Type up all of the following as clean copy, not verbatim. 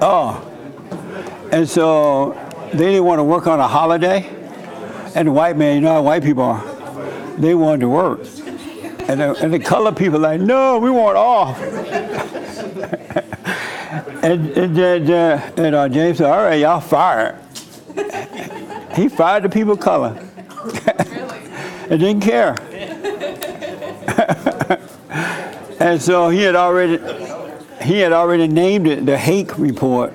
Oh, and so they didn't want to work on a holiday, and the white man, you know how white people are, they wanted to work. And the colored people like, no, we want off. and James said, all right, y'all fired. He fired the people of color. And didn't care. And so he had already named it the Hake Report.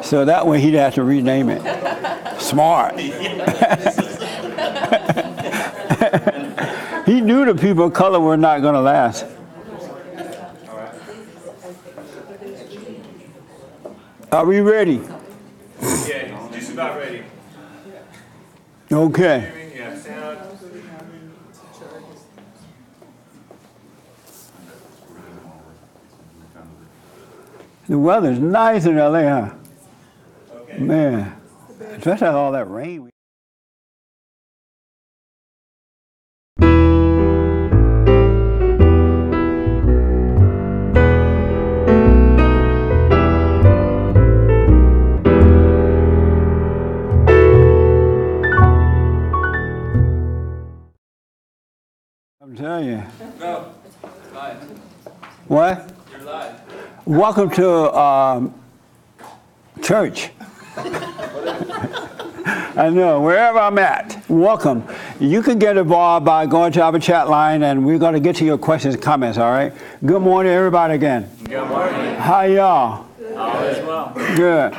So that way he'd have to rename it. Smart. He knew the people of color were not going to last. Are we ready? Yeah, just about ready. Okay. Yeah, sound. The weather's nice in LA, huh? Okay. Man, especially all that rain. I'm telling you. No, live. What? You're live. Welcome to church. I know, wherever I'm at, welcome. You can get involved by going to our chat line, and we're going to get to your questions and comments, all right? Good morning, everybody, again. Good morning. How y'all? All as well. Good.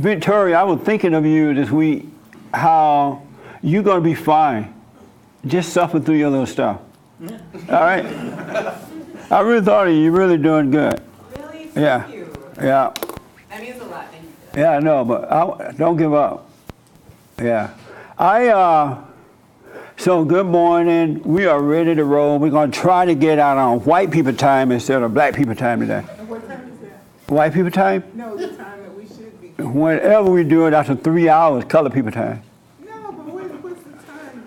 Victoria, I was thinking of you this week, how you're going to be fine. Just suffer through your little stuff. All right? I really thought of you. You're really doing good. Really? Thank Yeah. you. Yeah. That means a lot. Thank you. Yeah, I know, but don't give up. Yeah. So good morning. We are ready to roll. We're going to try to get out on white people time instead of black people time today. And what time is that? White people time? No, the time that we should be. Whenever we do it after 3 hours, color people time. No, but what's the time?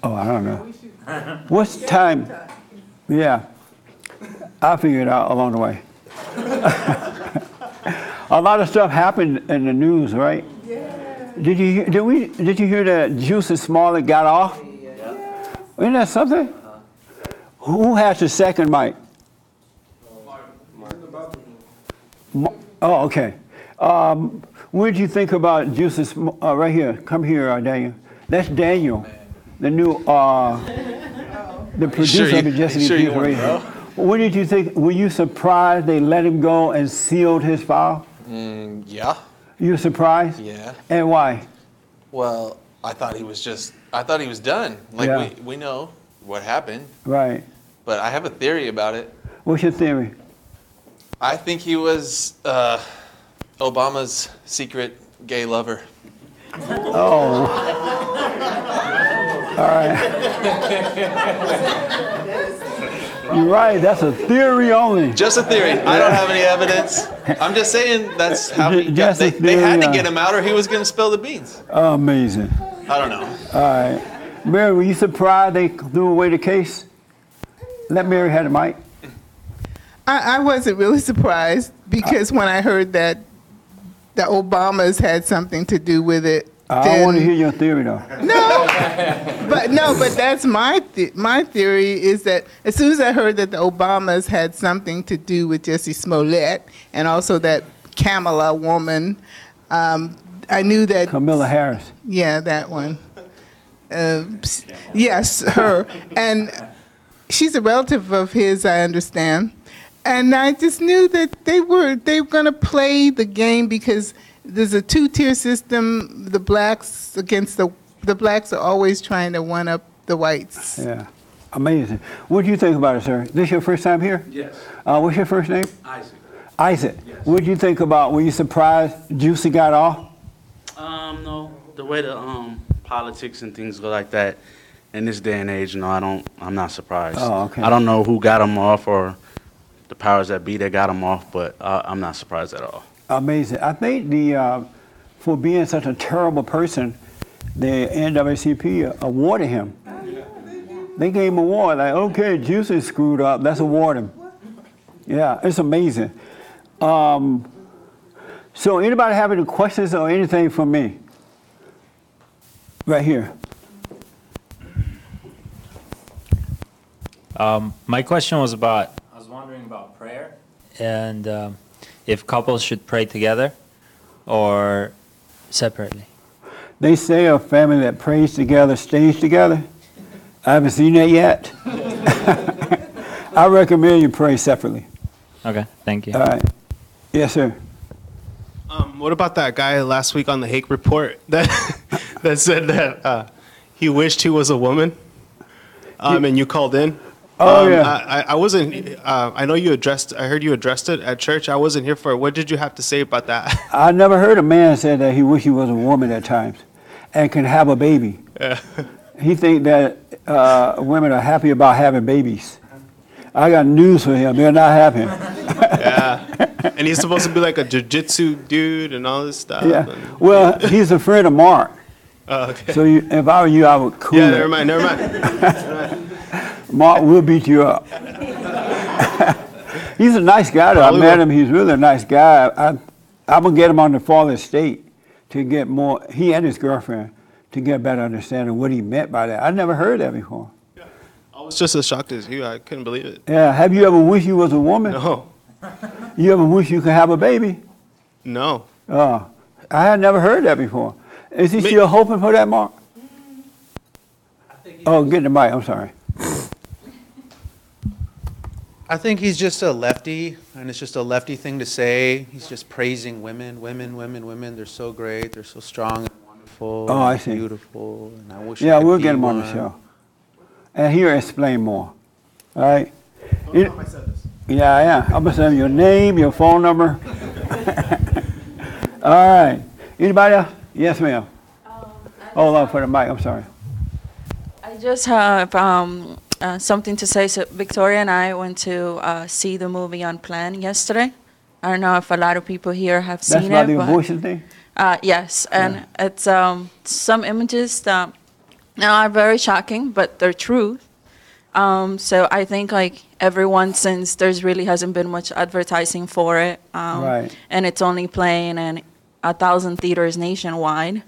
Oh, I don't know. We should. What's time? Yeah. I'll figure it out along the way. A lot of stuff happened in the news, right? Yeah. Did you hear that Jussie Smollett got off? Yeah. Isn't that something? Who has the second mic? Oh, okay. What did you think about Jussie right here? Come here, Daniel. That's Daniel, the new the producer of the Jussie Smollett radio. What did you think? Were you surprised they let him go and sealed his file? Yeah. You were surprised? Yeah. And why? Well, I thought he was done. Like Yeah. we know what happened, Right. but I have a theory about it. What's your theory? I think he was Obama's secret gay lover. Oh. All right. You're right. That's a theory only. Just a theory. I don't have any evidence. I'm just saying that's how he got. Just a They had to theory, get him out, or he was going to spill the beans. Amazing. I don't know. All right. Mary, were you surprised they threw away the case? Let Mary have the mic. I wasn't really surprised because when I heard that the Obamas had something to do with it. I want to hear your theory, though. But that's my theory is that as soon as I heard that the Obamas had something to do with Jussie Smollett and also that Kamala woman, I knew that. Kamala Harris. Yeah, that one. Yes, her. And she's a relative of his, I understand. And I just knew that they were going to play the game because there's a two-tier system. The blacks against the blacks are always trying to one-up the whites. Yeah. Amazing. What do you think about it, sir? This your first time here? Yes. What's your first name? Isaac. Isaac. Yes. What did you think about, were you surprised Jussie got off? No. The way the politics and things go like that in this day and age, no, I'm not surprised. Oh, okay. I don't know who got him off or the powers that be that got him off, but I'm not surprised at all. Amazing. I think for being such a terrible person, the NAACP awarded him. They gave him an award, like, okay, Jussie screwed up, let's award him. Yeah, it's amazing. So anybody have any questions or anything from me? Right here. My question was about, I was wondering about prayer and if couples should pray together or separately. They say a family that prays together stays together. I haven't seen that yet. I recommend you pray separately. Okay, thank you. All right. Yes, sir. What about that guy last week on the Hake report that that said that he wished he was a woman, and you called in? Oh, yeah. I wasn't. I know you addressed. I heard you addressed it at church. I wasn't here for it. What did you have to say about that? I never heard a man say that he wished he was a woman at times and can have a baby. He think that women are happy about having babies. I got news for him. They're not happy. Yeah, and he's supposed to be like a jiu-jitsu dude and all this stuff. Yeah. And, Well, he's a friend of Mark. okay. So if I were you, I would cool Yeah, it. never mind. Never mind. Mark will beat you up. He's a nice guy, though. I Probably met will. him. He's really a nice guy. I'm going to get him on the Father Estate to get more, he and his girlfriend, to get a better understanding of what he meant by that. I never heard that before. I was just as shocked as you. I couldn't believe it. Yeah. Have you ever wished you was a woman? No, You ever wish you could have a baby? no. I had never heard that before. Is he Me- still hoping for that, Mark? Oh, get the mic. I'm sorry. I think he's just a lefty, and it's just a lefty thing to say. He's just praising women, women, women, women. They're so great. They're so strong and wonderful. Oh, I and see. Beautiful. And I wish I Yeah, could we'll be get him on the one. show. And he'll explain more. All right? It- I said this. Yeah. I'm going to send you your name, your phone number. All right. Anybody else? Yes, ma'am. Hold on for the mic. I'm sorry. I just have something to say. So Victoria and I went to see the movie Unplanned yesterday. I don't know if a lot of people here have That's seen about it. the but- abortion thing? Yes, and it's some images that now are very shocking, but they're truth. So I think like everyone, since there's really hasn't been much advertising for it, Right. and it's only playing in 1,000 theaters nationwide,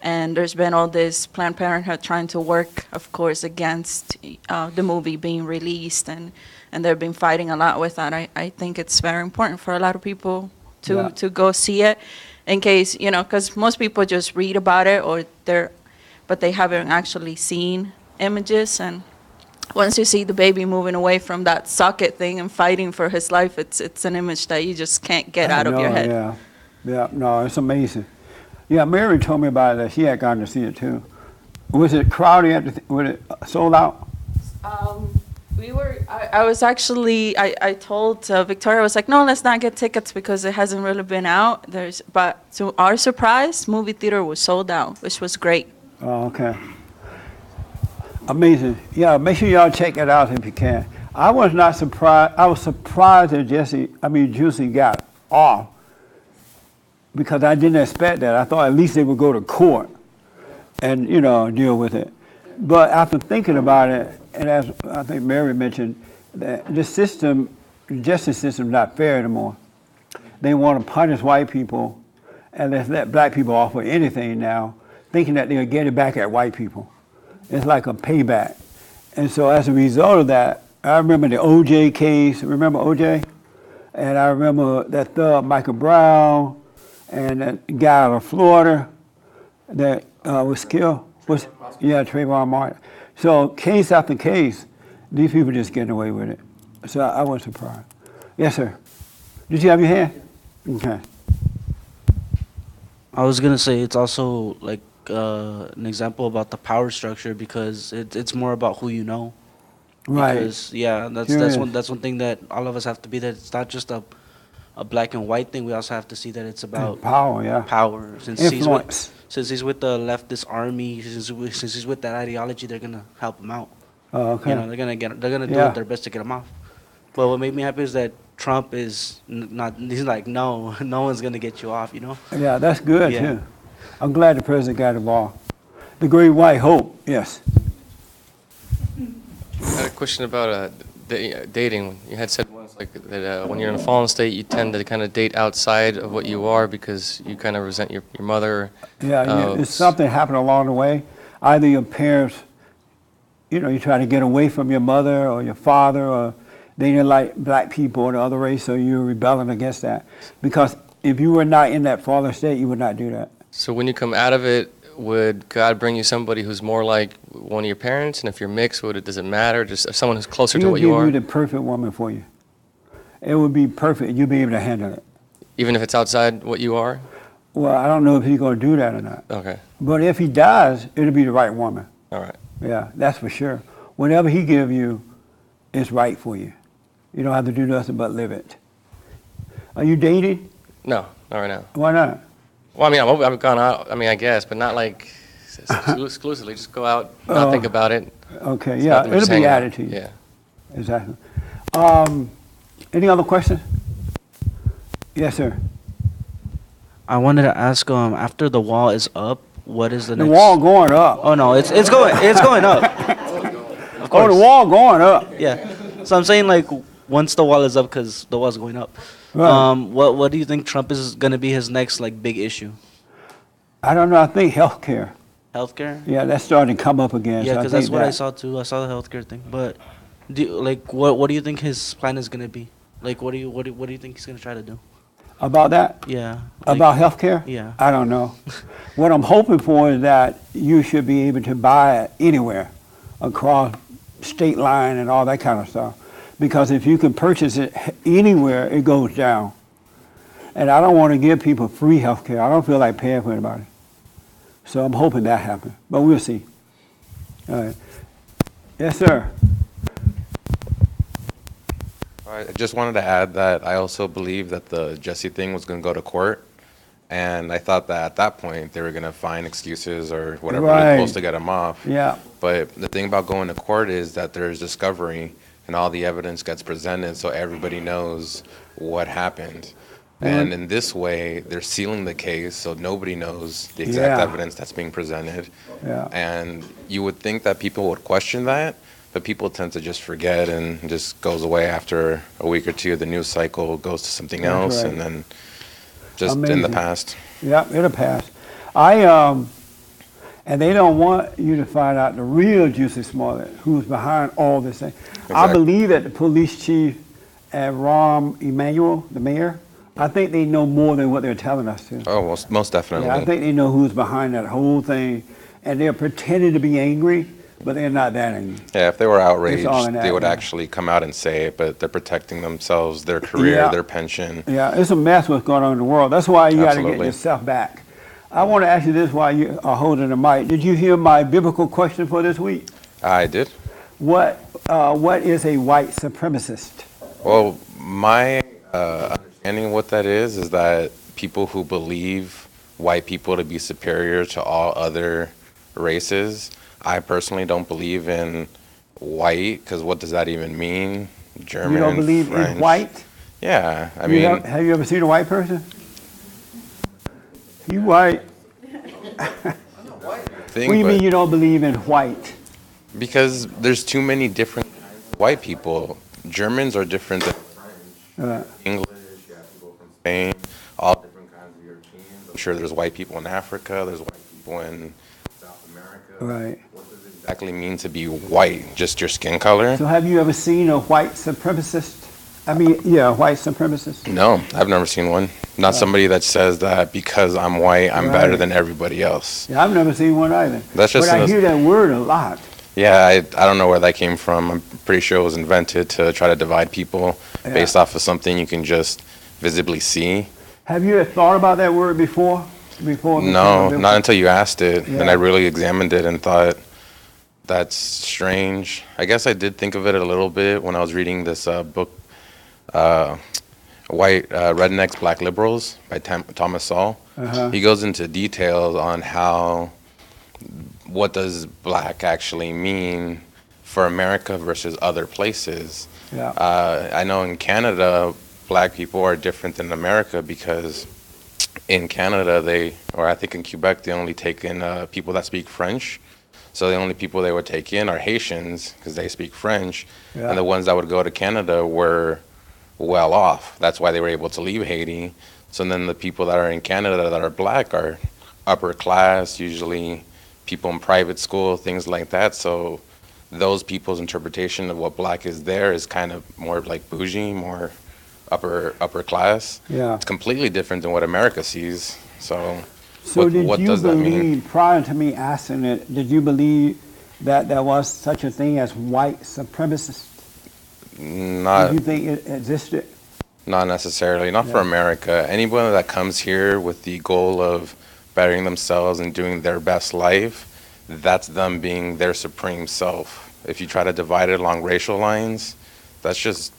and there's been all this Planned Parenthood trying to work, of course, against the movie being released, and they've been fighting a lot with that. I think it's very important for a lot of people to go see it, in case, because most people just read about it but they haven't actually seen images. And once you see the baby moving away from that socket thing and fighting for his life, it's an image that you just can't get out of your head. Yeah, no, it's amazing. Yeah, Mary told me about it, that she had gone to see it too. Was it crowded? Was it sold out? I was actually, I told Victoria, I was like, no, let's not get tickets because it hasn't really been out. But to our surprise, movie theater was sold out, which was great. Oh, okay. Amazing. Yeah, make sure y'all check it out if you can. I was not surprised. I was surprised that Jussie got off because I didn't expect that. I thought at least they would go to court and, deal with it. But after thinking about it, and as I think Mary mentioned, that the justice system is not fair anymore. They want to punish white people and let's let black people off for anything now, thinking that they'll get it back at white people. It's like a payback. And so as a result of that, I remember the OJ case. Remember OJ? And I remember that thug Michael Brown and that guy out of Florida that was killed. Trayvon Martin. So case after case, these people just getting away with it. So I wasn't surprised. Yes, sir. Did you have your hand? Okay. I was gonna say it's also like an example about the power structure because it's more about who you know. Right. Because that's one thing that all of us have to be, that it's not just a black and white thing. We also have to see that it's about Power, yeah. power. Influence. Since he's with the leftist army, since he's with that ideology, they're gonna help him out. Oh, okay. They're gonna do Yeah. their best to get him off. But what made me happy is that Trump is not. He's like, no one's gonna get you off. Yeah, that's good, Yeah. too. I'm glad the president got involved. The great white hope, yes. I had a question about dating. You had said once like that when you're in a fallen state, you tend to kind of date outside of what you are because you kind of resent your mother. Yeah, it's something happened along the way. Either your parents, you try to get away from your mother or your father, or they didn't like black people or the other race, so you're rebelling against that. Because if you were not in that fallen state, you would not do that. So when you come out of it, would God bring you somebody who's more like one of your parents? And if you're mixed, does it matter? Just someone who's closer to what you He'll are? give you the perfect woman for you. It would be perfect. You'll be able to handle it. Even if it's outside what you are? Well, I don't know if he's going to do that or not. Okay. But if he does, it'll be the right woman. All right. Yeah, that's for sure. Whatever he give you is right for you. You don't have to do nothing but live it. Are you dating? No, not right now. Why not? Well, I mean, I've gone out, I guess, but not like exclusively. Just go out, not think about it. Okay, It's yeah, nothing, it'll just be hang out. added to you. Yeah. Exactly. Any other questions? Yes, sir. I wanted to ask, after the wall is up, what is the The next? wall going up. Oh no, it's going up. Of course. Oh, the wall going up. Yeah. So I'm saying like once the wall is up, because the wall's going up. Right. What do you think Trump is gonna be his next like big issue? I don't know. I think healthcare. Healthcare. Yeah, that's starting to come up again. Yeah, so I because that's think what I that- saw too. I saw the healthcare thing, but what do you think his plan is gonna be? Like, what do you think he's gonna try to do? About that? Yeah. About healthcare? Yeah. I don't know. What I'm hoping for is that you should be able to buy it anywhere, across state line and all that kind of stuff. Because if you can purchase it anywhere, it goes down. And I don't want to give people free healthcare. I don't feel like paying for anybody. So I'm hoping that happens, but we'll see. All right. Yes, sir. I just wanted to add that I also believe that the Jussie thing was going to go to court, and I thought that at that point they were going to find excuses or whatever Right. they're supposed to get him off. Yeah. But the thing about going to court is that there's discovery and all the evidence gets presented so everybody knows what happened. And in this way, they're sealing the case so nobody knows the exact Yeah. evidence that's being presented. Yeah. And you would think that people would question that, but people tend to just forget and just goes away after a week or two. The news cycle goes to something That's else, right. and then just in the Amazing. past. Yeah, it'll pass. And they don't want you to find out the real Jussie Smollett, who's behind all this thing. I Exactly. believe that the police chief and Rahm Emanuel, the mayor, I think they know more than what they're telling us to. Oh, most definitely. Yeah, I think they know who's behind that whole thing, and they're pretending to be angry, but they're not that angry. Yeah, if they were outraged, all in they that, would yeah. actually come out and say it, but they're protecting themselves, their career, Yeah. their pension. Yeah, it's a mess what's going on in the world. That's why you got to get Absolutely. yourself back. I want to ask you this while you are holding the mic. Did you hear my biblical question for this week? I did. What is a white supremacist? Well, my understanding of what that is that people who believe white people to be superior to all other races. I personally don't believe in white, because what does that even mean? German, You don't believe French. in white? Yeah, I mean, Have you ever seen a white person? You white. What do you mean you don't believe in white? Because there's too many different kinds of white people. Germans are different than French. English, you have people from Spain, all different kinds of Europeans. I'm sure there's white people in Africa, there's white people in South America. Right. What does it exactly mean to be white? Just your skin color? So have you ever seen a white supremacist? I mean, yeah, a white supremacist. No, I've never seen one. Not somebody that says that because I'm white, I'm better Right. than everybody else. Yeah, I've never seen one either. That's just but I an- hear that word a lot. Yeah, I don't know where that came from. I'm pretty sure it was invented to try to divide people Yeah. based off of something you can just visibly see. Have you thought about that word before? No, not until you asked it. Yeah. And I really examined it and thought, that's strange. I guess I did think of it a little bit when I was reading this book, White Rednecks, Black Liberals by Thomas Sowell. Uh-huh. He goes into details on what does black actually mean for America versus other places. Yeah. I know in Canada, black people are different than America because in Canada, or I think in Quebec, they only take in people that speak French. So the only people they would take in are Haitians because they speak French, Yeah. and the ones that would go to Canada were well off. That's why they were able to leave Haiti. So then the people that are in Canada that are black are upper class, usually people in private school, things like that. So those people's interpretation of what black is there is kind of more like bougie, more upper class. Yeah. It's completely different than what America sees. So, So did what you does that believe, mean? prior to me asking it, did you believe that there was such a thing as white supremacists? Not Did you think it existed? Not necessarily, not for Yeah. America. Anyone that comes here with the goal of bettering themselves and doing their best life, that's them being their supreme self. If you try to divide it along racial lines, that's just,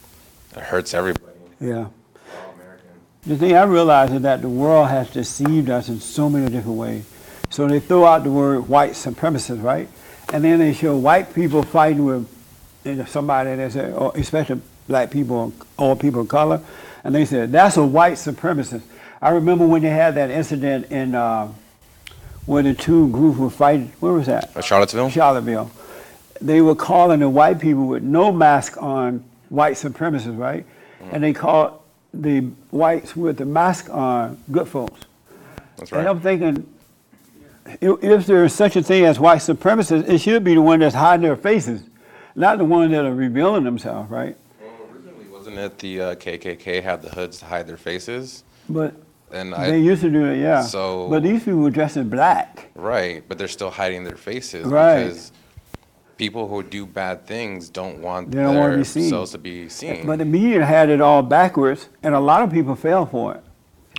it hurts everybody. Yeah. The thing I realize is that the world has deceived us in so many different ways. So they throw out the word white supremacist, right? And then they show white people fighting with somebody, and they say, or especially black people or people of color, and they said, that's a white supremacist. I remember when they had that incident in where the two groups were fighting. Where was that? Charlottesville? Charlottesville. They were calling the white people with no mask on white supremacists, right? And they called the whites with the mask on good folks. That's And right. I'm thinking, if there is such a thing as white supremacists, it should be the one that's hiding their faces, not the ones that are revealing themselves, right? Wasn't it the KKK had the hoods to hide their faces? But And they used to do it, yeah. So, but these people were dressed in black. right, but they're still hiding their faces Right. because people who do bad things don't want They don't want to be seen. themselves to be seen. But the media had it all backwards, and a lot of people fell for it.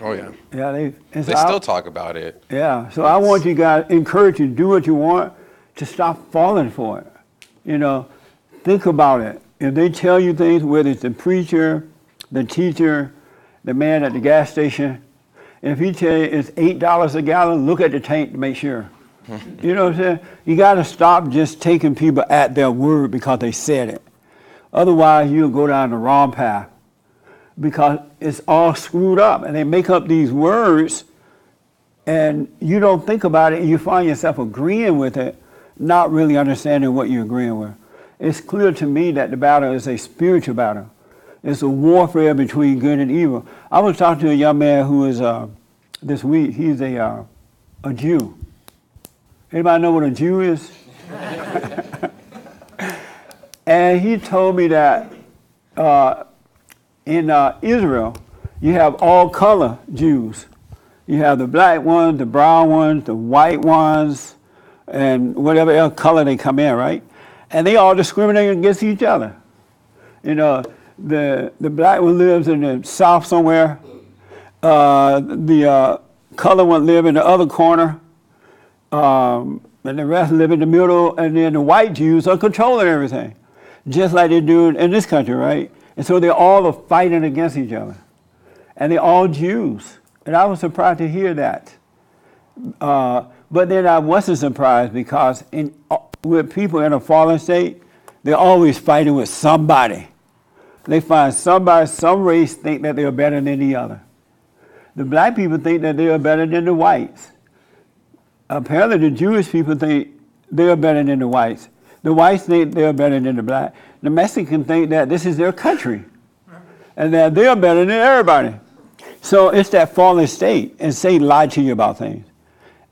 Oh yeah. Yeah, They and so still talk about it. Yeah, so I want you guys, encourage you to do what you want, to stop falling for it. You know, think about it. If they tell you things, whether it's the preacher, the teacher, the man at the gas station, if he tell you it's $8 a gallon, look at the tank to make sure. You know what I'm saying? You got to stop just taking people at their word because they said it. Otherwise, you'll go down the wrong path because it's all screwed up, and they make up these words, and you don't think about it, and you find yourself agreeing with it, not really understanding what you're agreeing with. It's clear to me that the battle is a spiritual battle. It's a warfare between good and evil. I was talking to a young man who is, this week, he's a Jew. Anybody know what a Jew is? And he told me that in Israel, you have all color Jews. You have the black ones, the brown ones, the white ones, and whatever else color they come in, right? And they all discriminate against each other. You know, the black one lives in the south somewhere. The color one live in the other corner. And the rest live in the middle. And then the white Jews are controlling everything, just like they do in this country, right? And so they all are fighting against each other. And they're all Jews. And I was surprised to hear that. But then I wasn't surprised because with people in a fallen state, they're always fighting with somebody. They find somebody, some race think that they're better than the other. The black people think that they are better than the whites. Apparently the Jewish people think they are better than the whites. The whites think they're better than the black. The Mexicans think that this is their country and that they're better than everybody. So it's that fallen state, and Satan lied to you about things.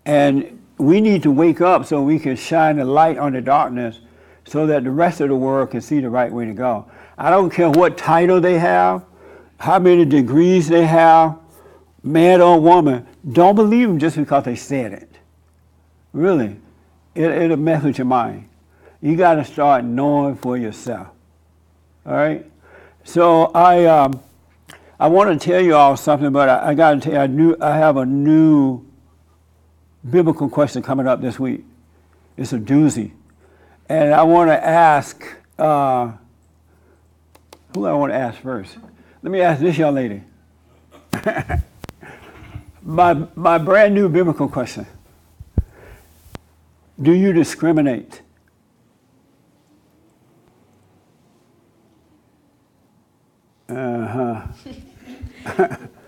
And we need to wake up so we can shine the light on the darkness so that the rest of the world can see the right way to go. I don't care what title they have, how many degrees they have, man or woman. Don't believe them just because they said it. Really, it'll mess with your mind. You got to start knowing for yourself. All right? So I want to tell you all something, but I got to tell you, I have a new biblical question coming up this week. It's a doozy. And I want to ask, who I want to ask first? Let me ask this young lady. my brand new biblical question. Do you discriminate? Uh-huh.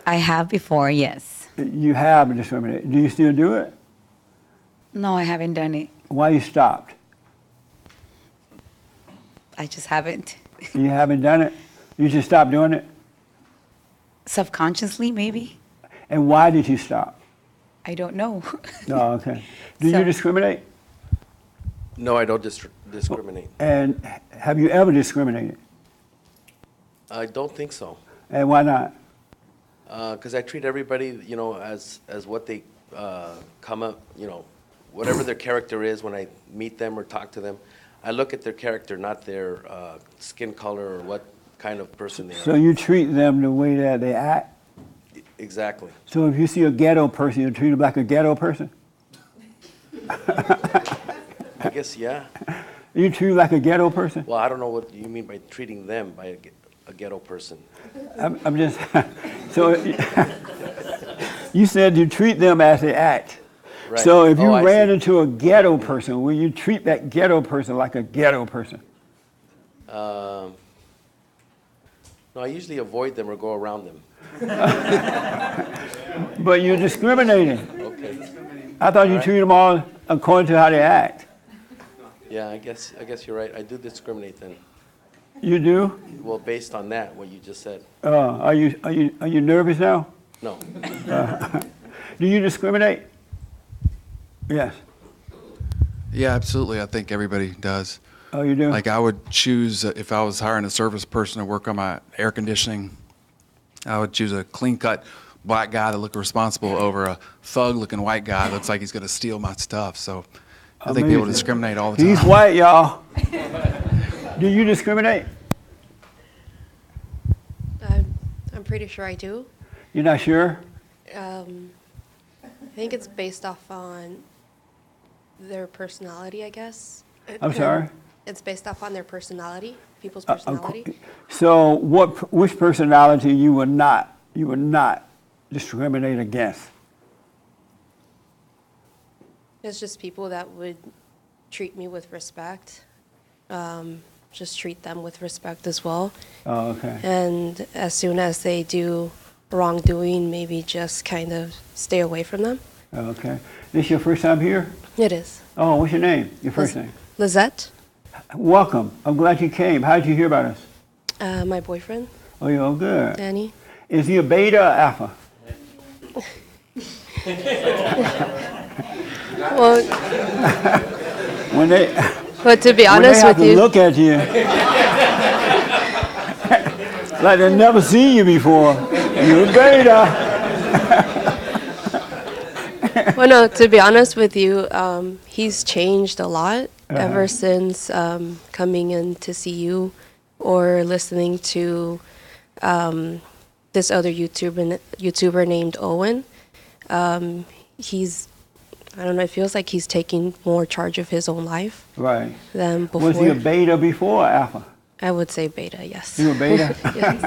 I have before, yes. You have discriminated. Do you still do it? No, I haven't done it. Why you stopped? I just haven't. You haven't done it? You just stopped doing it? Subconsciously, maybe. And why did you stop? I don't know. No, okay. Do you So- discriminate? No, I don't discriminate. And have you ever discriminated? I don't think so. And why not? Because I treat everybody, you know, as what they come up, you know, whatever their character is when I meet them or talk to them. I look at their character, not their skin color or what kind of person they are. So you treat them the way that they act? Exactly. So if you see a ghetto person, you treat them like a ghetto person? I guess, yeah. You treat them like a ghetto person? Well, I don't know what you mean by treating them by a ghetto person. I'm just, so you said you treat them as they act. Right. So if you Oh, I ran see. into a ghetto person, will you treat that ghetto person like a ghetto person? No, I usually avoid them or go around them. But you're discriminating. Okay. I thought you Alright. treat them all according to how they act. Yeah, I guess you're right. I do discriminate then. You do? Well, based on that, what you just said. Are you nervous now? No. Do you discriminate? Yes. Yeah, absolutely. I think everybody does. Oh, you do? Like I would choose, if I was hiring a service person to work on my air conditioning, I would choose a clean-cut black guy that looked responsible over a thug-looking white guy that looks like he's going to steal my stuff. So I think people Amazing. discriminate all the time. He's white, y'all. Do you discriminate? I'm pretty sure I do. You're not sure? I think it's based off on their personality, I guess. I'm sorry? It's based off on their personality, people's Uh, personality. So which personality you would not discriminate against? It's just people that would treat me with respect. Just treat them with respect as well. Oh, okay. And as soon as they do wrongdoing, maybe just kind of stay away from them. Okay. This your first time here? It is. Oh, what's your name? Your first name? Lizette, Welcome. I'm glad you came. How did you hear about us? my boyfriend, Oh, you're good. Danny. Is he a beta or alpha? Well, When they, but to be when they honest have with to you, look at you like they've never seen you before. You're a beta. well, no, to be honest with you, he's changed a lot Uh-huh. ever since coming in to see you or listening to this other YouTuber named Owen. I don't know, it feels like he's taking more charge of his own life Right. than before. Was he a beta before or alpha? I would say beta, yes. You a beta? Yes.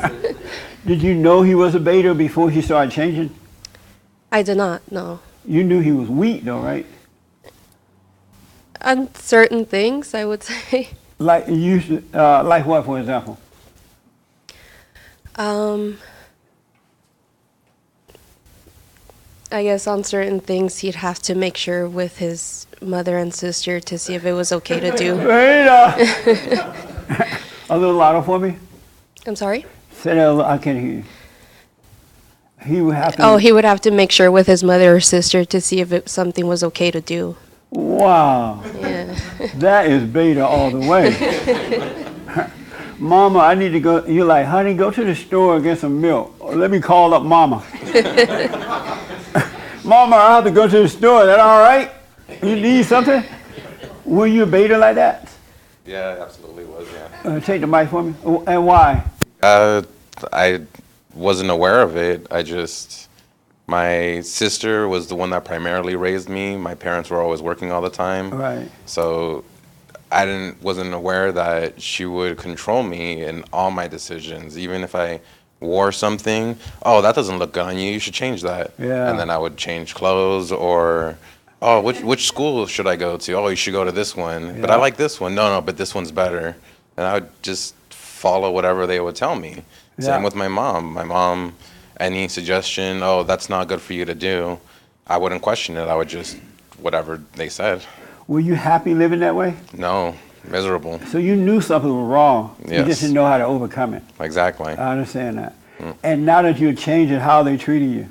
Did you know he was a beta before he started changing? I did not, no. You knew he was weak though, right? On certain things, I would say. Like you should, like what, for example? I guess on certain things, he'd have to make sure with his mother and sister to see if it was okay to do. Beta. A little louder for me. I'm sorry? Say that. I can't hear you. He would have to. Oh, he would have to make sure with his mother or sister to see if something was okay to do. Wow. Yeah. That is beta all the way. Mama, I need to go. You're like, honey, go to the store and get some milk. Or let me call up Mama. Mama, I have to go to the store. Is that all right? You need something? Were you a beta like that? Yeah, absolutely was, yeah. Take the mic for me. And why? I wasn't aware of it. My sister was the one that primarily raised me. My parents were always working all the time. Right. So I wasn't aware that she would control me in all my decisions. Even if I wore something, oh, that doesn't look good on you, you should change that. Yeah. And then I would change clothes, or, oh, which school should I go to? Oh, you should go to this one. But I Yeah. like this one. No, but this one's better. And I would just follow whatever they would tell me. Yeah. Same with my mom. My mom, any suggestion, oh, that's not good for you to do, I wouldn't question it. I would just, whatever they said. Were you happy living that way? No, miserable. So you knew something was wrong. You Yes. just didn't know how to overcome it. Exactly. I understand that. And now that you're changing how they treated you.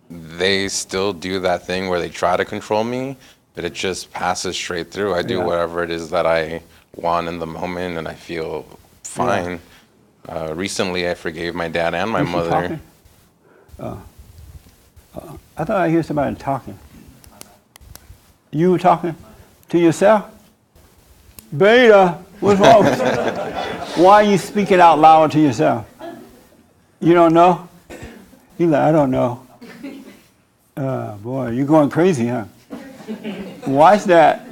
They still do that thing where they try to control me, but it just passes straight through. I do Yeah. whatever it is that I want in the moment, and I feel fine. Recently, I forgave my dad and my Was she mother. talking? I thought I heard somebody talking. You were talking to yourself? Beta, what's wrong? Why are you speaking out loud to yourself? You don't know? You like, I don't know. Boy, you're going crazy, huh? Watch that.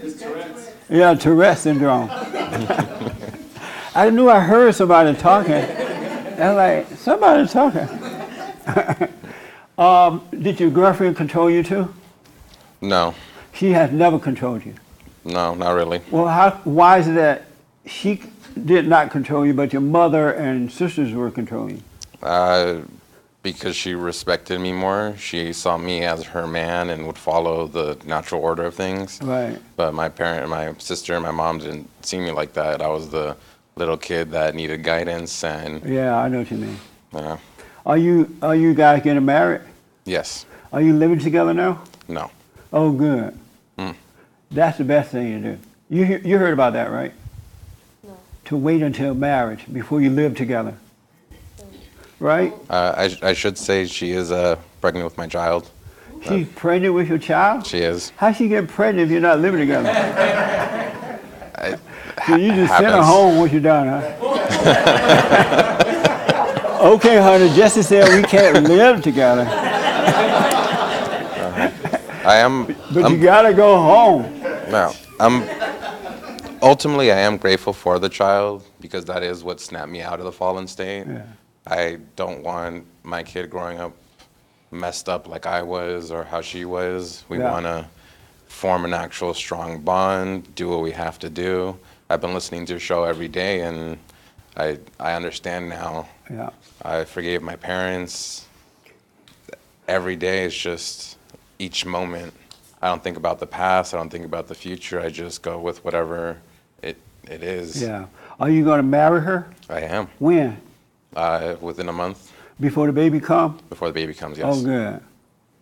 Yeah, Tourette syndrome. I knew I heard somebody talking. I was like, somebody talking. Did your girlfriend control you too? No, She has never controlled you. no, not really. Well, why is it that she did not control you, but your mother and sisters were controlling you? Because she respected me more. She saw me as her man and would follow the natural order of things. Right. But my sister, and my mom didn't see me like that. I was the little kid that needed guidance, and Yeah, I know what you mean. yeah. Are you guys getting married? Yes. Are you living together now? No. Oh, good. That's the best thing to do. You heard about that, right? No. To wait until marriage before you live together. Right? I should say she is pregnant with my child. She's pregnant with your child? She is. How she get pregnant if you're not living together? So you just send her happens. home once you're done, huh? Okay, honey, Jussie said we can't live together. I am. But you gotta go home. No, ultimately, I am grateful for the child because that is what snapped me out of the fallen state. Yeah. I don't want my kid growing up messed up like I was or how she was. We Yeah. want to form an actual strong bond, do what we have to do. I've been listening to your show every day, and I understand now. Yeah. I forgave my parents. Every day is just each moment. I don't think about the past. I don't think about the future. I just go with whatever it is. Yeah. Are you gonna marry her? I am. When? Within a month. Before the baby come? Before the baby comes, yes. Oh, good.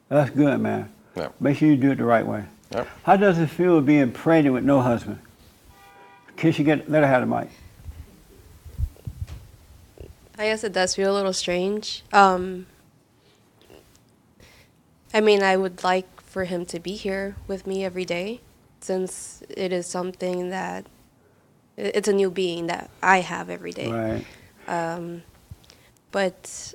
That's good, man. Yep. Make sure you do it the right way. Yep. How does it feel being pregnant with no husband? Let her have the mic. I guess it does feel a little strange. I mean, I would like for him to be here with me every day, since it is something that it's a new being that I have every day. Right. But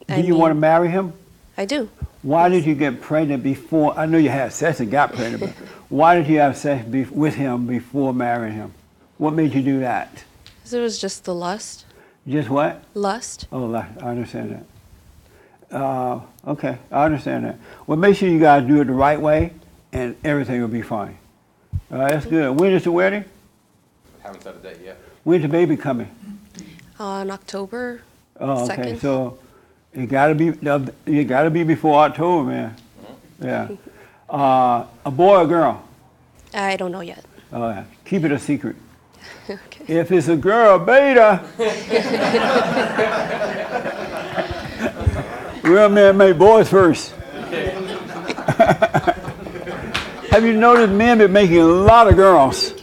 Do you want to marry him? I do. Why did you get pregnant before? I know you had sex and got pregnant, but why did you have sex with him before marrying him? What made you do that? So it was just the lust. Just what? Lust. Oh, I understand that. Okay, I understand that. Well, make sure you guys do it the right way, and everything will be fine. All right, that's good. When is the wedding? Haven't set a date yet. When's the baby coming? On October 2nd. second. So it gotta be before October, man. Yeah. A boy or girl? I don't know yet. Keep it a secret. Okay. If it's a girl, beta. Real men make boys first. Have you noticed men been making a lot of girls?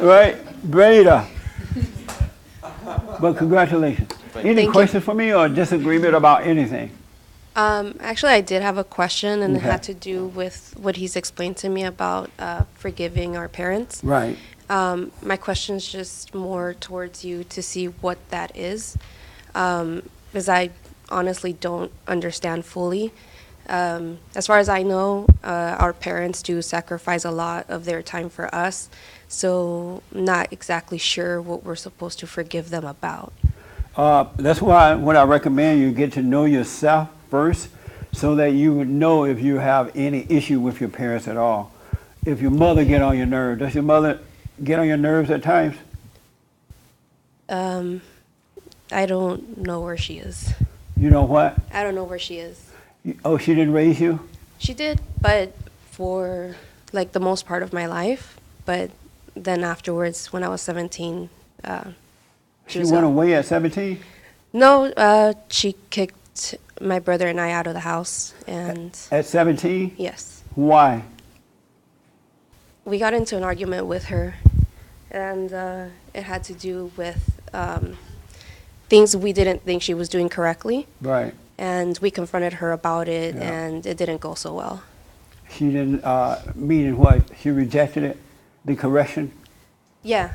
Right? Beta. But congratulations. Any Thank you. questions for me or disagreement about anything? Actually, I did have a question, and Okay. it had to do with what he's explained to me about forgiving our parents. Right. My question is just more towards you to see what that is, because I honestly don't understand fully. As far as I know, our parents do sacrifice a lot of their time for us, so not exactly sure what we're supposed to forgive them about. That's why what I recommend you get to know yourself first so that you would know if you have any issue with your parents at all. If your mother get on your nerves, does your mother get on your nerves at times? I don't know where she is. You know what? I don't know where she is. Oh, she didn't raise you? She did, but for like the most part of my life. But then afterwards, when I was 17, She was went out. away at 17? No, she kicked my brother and I out of the house, and At 17? yes, Why? we got into an argument with her, and it had to do with things we didn't think she was doing correctly, Right. and we confronted her about it, Yeah. and it didn't go so well. She didn't, meaning what? She rejected it? The correction? Yeah.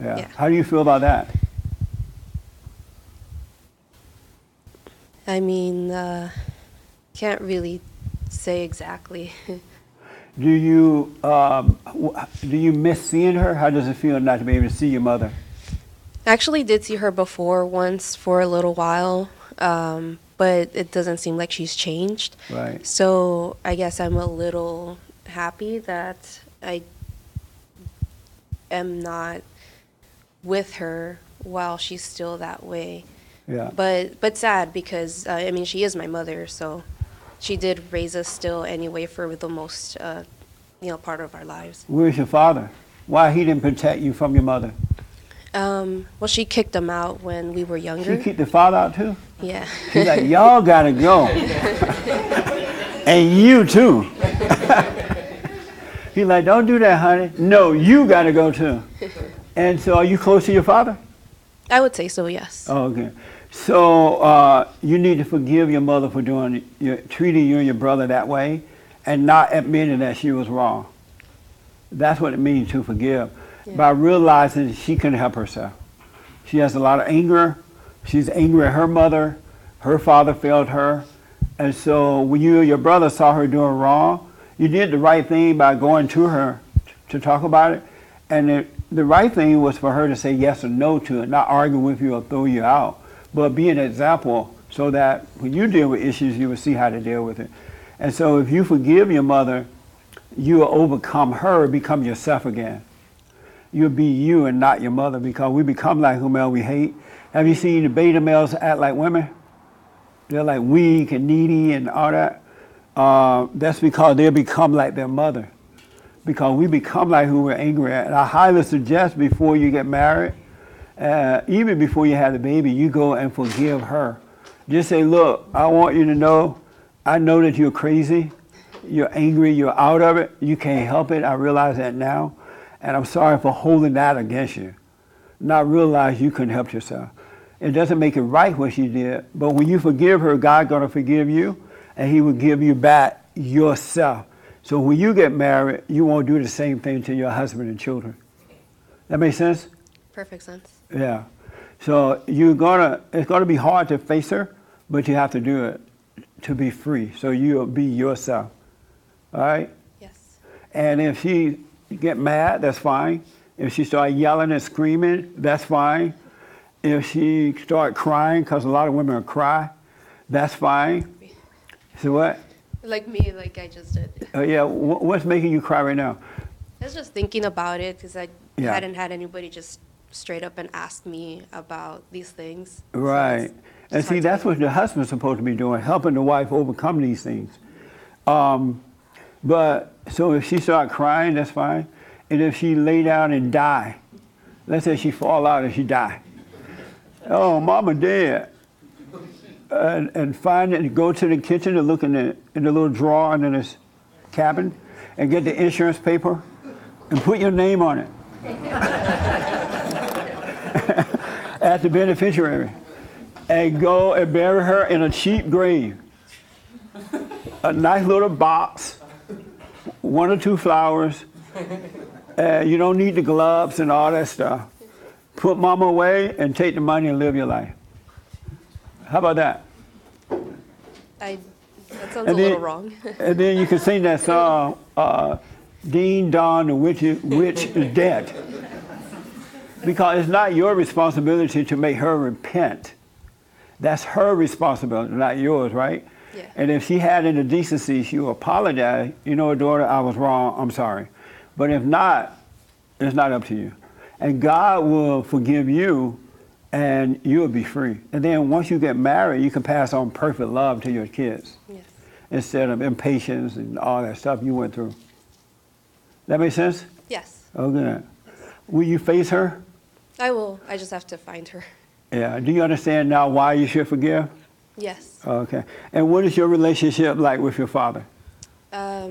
Yeah. Yeah. How do you feel about that? I mean, can't really say exactly. Do you miss seeing her? How does it feel not to be able to see your mother? I actually did see her before once for a little while, but it doesn't seem like she's changed. Right. So I guess I'm a little happy that I am not with her while she's still that way. Yeah. But sad because I mean she is my mother, so she did raise us still anyway for the most part of our lives. Where's your father? Why he didn't protect you from your mother? Well, she kicked him out when we were younger. She kicked the father out too? Yeah. She's like, y'all gotta go. And you too. He's like, don't do that, honey. No, you gotta go too. And so are you close to your father? I would say so, yes. Oh, okay. So you need to forgive your mother for treating you and your brother that way and not admitting that she was wrong. That's what it means to forgive. Yeah. By realizing she couldn't help herself. She has a lot of anger. She's angry at her mother. Her father failed her. And so when you and your brother saw her doing wrong, you did the right thing by going to her to talk about it. And the right thing was for her to say yes or no to it, not argue with you or throw you out, but be an example so that when you deal with issues, you will see how to deal with it. And so if you forgive your mother, you will overcome her, become yourself again. You'll be you and not your mother, because we become like whomever we hate. Have you seen the beta males act like women? They're like weak and needy and all that. That's because they become like their mother. Because we become like who we're angry at. And I highly suggest before you get married, even before you have the baby, you go and forgive her. Just say, look, I want you to know, I know that you're crazy, you're angry, you're out of it, you can't help it, I realize that now, and I'm sorry for holding that against you. Not realize you couldn't help yourself. It doesn't make it right what she did, but when you forgive her, God's gonna forgive you, and he will give you back yourself. So when you get married, you won't do the same thing to your husband and children. That make sense? Perfect sense. Yeah. So it's gonna be hard to face her, but you have to do it to be free. So you'll be yourself. All right? Yes. And if she get mad, that's fine. If she start yelling and screaming, that's fine. If she start crying, because a lot of women cry, that's fine. So what? Like me, like I just did. Yeah, what's making you cry right now? I was just thinking about it because I Yeah. hadn't had anybody just straight up and ask me about these things. Right. And see, that's what the husband's supposed to be doing, helping the wife overcome these things. But, so if she start crying, that's fine. And if she lay down and die, let's say she fall out and she die. Oh, mama dead. And find it, go to the kitchen and look in the little drawer under this cabin and get the insurance paper and put your name on it. As the beneficiary. And go and bury her in a cheap grave. A nice little box, 1 or 2 flowers. You don't need the gloves and all that stuff. Put mama away and take the money and live your life. How about that? That sounds a little wrong. And then you can sing that song, Ding Dong, the witch is dead. Because it's not your responsibility to make her repent. That's her responsibility, not yours, right? Yeah. And if she had any decency, she will apologize. You know, daughter, I was wrong, I'm sorry. But if not, it's not up to you. And God will forgive you and you'll be free. And then once you get married, you can pass on perfect love to your kids. Yes. Instead of impatience and all that stuff you went through. That makes sense? Yes, Oh, good. Will you face her? I will. I just have to find her. Yeah. Do you understand now why you should forgive? Yes. Okay. And what is your relationship like with your father? I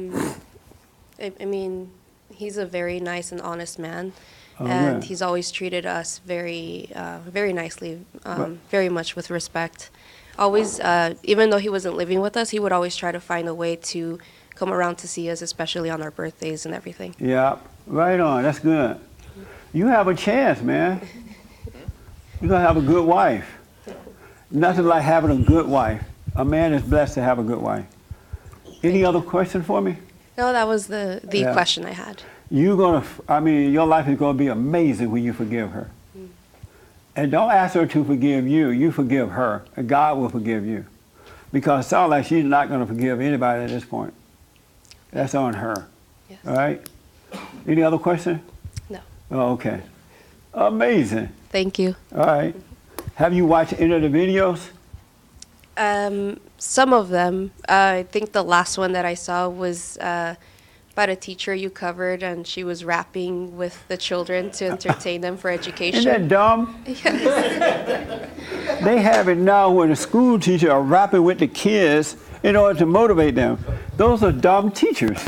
mean, he's a very nice and honest man, Oh, and good. he's always treated us very nicely, very much with respect. Always, even though he wasn't living with us, he would always try to find a way to come around to see us, especially on our birthdays and everything. Yeah. Right on. That's good. You have a chance, man. You're going to have a good wife. Nothing like having a good wife. A man is blessed to have a good wife. Any other question for me? No, that was the Yeah. question I had. Your life is going to be amazing when you forgive her. And don't ask her to forgive you. You forgive her, and God will forgive you. Because it sounds like she's not going to forgive anybody at this point. That's on her. Yes. All right? Any other question? No. Oh, okay. Amazing. Thank you. All right. Have you watched any of the videos? Some of them. I think the last one that I saw was about a teacher you covered, and she was rapping with the children to entertain them for education. Isn't that dumb? Yes. They have it now where the school teachers are rapping with the kids in order to motivate them. Those are dumb teachers.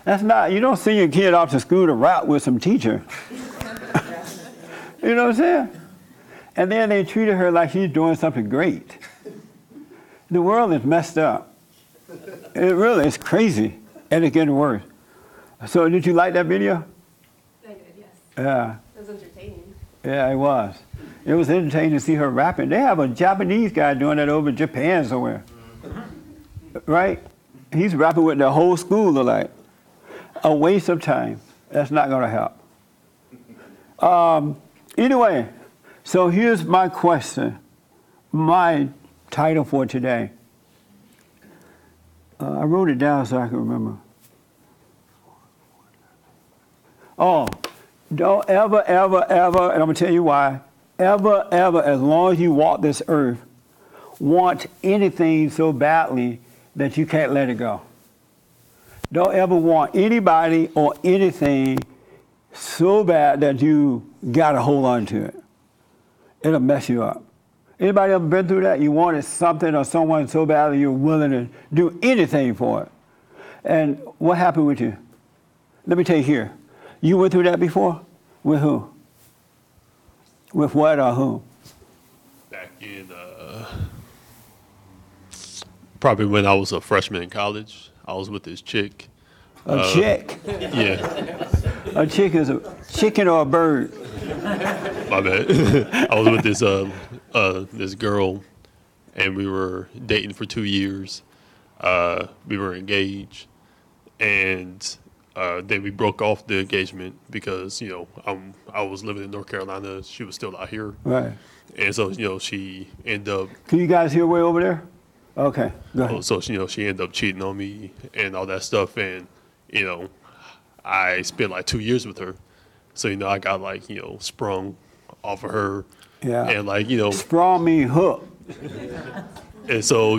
That's not, you don't send your kid off to school to rap with some teacher. You know what I'm saying? And then they treated her like she's doing something great. The world is messed up. It really is crazy, and it's getting worse. So did you like that video? I did, yes. Yeah. It was entertaining. Yeah, it was. It was entertaining to see her rapping. They have a Japanese guy doing that over in Japan somewhere. Right? He's rapping with the whole school, look like. A waste of time. That's not going to help. Anyway, so here's my question. My title for today. I wrote it down so I can remember. Oh, don't ever, and I'm going to tell you why, ever, as long as you walk this earth, want anything so badly that you can't let it go. Don't ever want anybody or anything so bad that you got to hold on to it. It'll mess you up. Anybody ever been through that? You wanted something or someone so badly you're willing to do anything for it. And what happened with you? Let me tell you here. You went through that before? With who? With what or who? Back in, probably when I was a freshman in college, I was with this chick. A chick? Yeah. A chick is a chicken or a bird? My bad. I was with this girl, and we were dating for 2 years. We were engaged, and then we broke off the engagement because I was living in North Carolina. She was still out here. Right. And so she ended up. Can you guys hear way over there? Okay, go ahead. So she ended up cheating on me and all that stuff, and I spent like 2 years with her. So I got sprung off of her. Yeah. And sprung mean hook. And so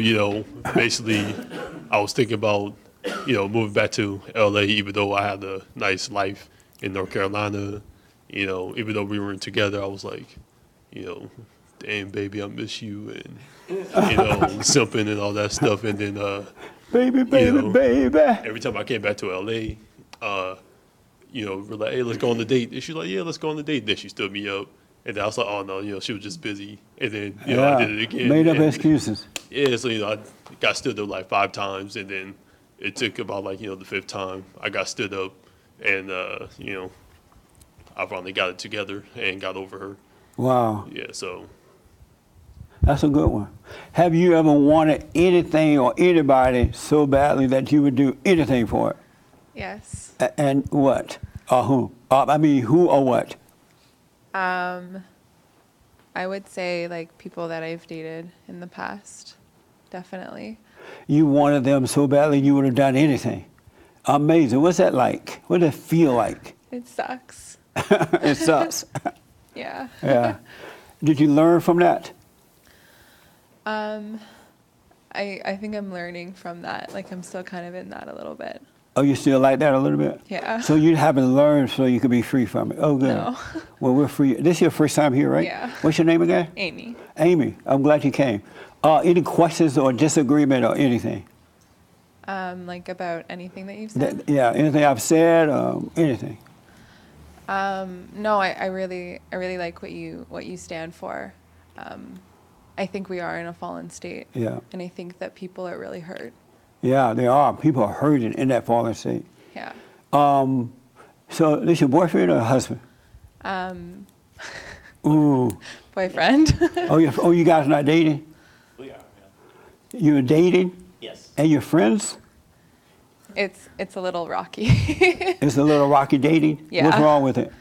basically, I was thinking about moving back to LA, even though I had a nice life in North Carolina. Even though we weren't together, I was like, damn baby, I miss you, and simping and all that stuff. And then baby. Every time I came back to LA, we're like, hey, let's go on the date. And she's like, yeah, let's go on the date. Then she stood me up. And then I was like, oh no, she was just busy. And then I did it again. Made up excuses. Yeah, so I got stood up like 5 times, and then it took about the 5th time I got stood up, and I finally got it together and got over her. Wow. Yeah, so. That's a good one. Have you ever wanted anything or anybody so badly that you would do anything for it? Yes. And what? Or who? Who or what? I would say people that I've dated in the past, definitely. You wanted them so badly you would have done anything. Amazing. What's that like? What does it feel like? It sucks. It sucks. Yeah. Yeah. Did you learn from that? I think I'm learning from that. I'm still kind of in that a little bit. Oh, you still like that a little bit? Yeah. So you haven't learned so you can be free from it. Oh, good. No. Well, we're free. This is your first time here, right? Yeah. What's your name again? Amy. Amy, I'm glad you came. Any questions or disagreement or anything? Like about anything that you've said? Yeah, anything I've said, anything. No, I really like what you stand for. I think we are in a fallen state. Yeah. And I think that people are really hurt. Yeah, there are. People are hurting in that fallen state. Yeah. So this your boyfriend or husband? Ooh. Boyfriend. Oh, you guys not dating? We are, yeah. You're dating? Yes. And you're friends? It's a little rocky. It's a little rocky dating? Yeah. What's wrong with it?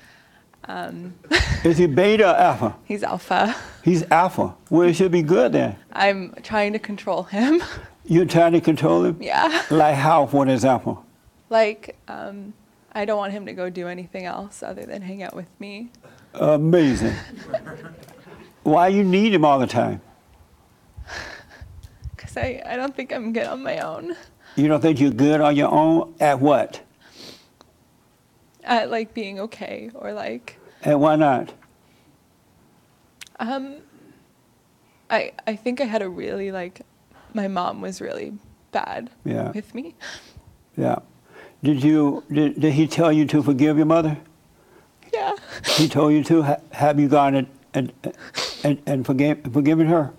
Is he beta or alpha? He's alpha. He's alpha. Well, it should be good then. I'm trying to control him. You're trying to control him? Yeah. Like how, for example? Like, I don't want him to go do anything else other than hang out with me. Amazing. Why you need him all the time? Because I don't think I'm good on my own. You don't think you're good on your own? At what? At like being okay or like. And why not? I think I had a really like, my mom was really bad Yeah. with me. Yeah. Did he tell you to forgive your mother? Yeah. He told you to? Have you gone and forgiven her?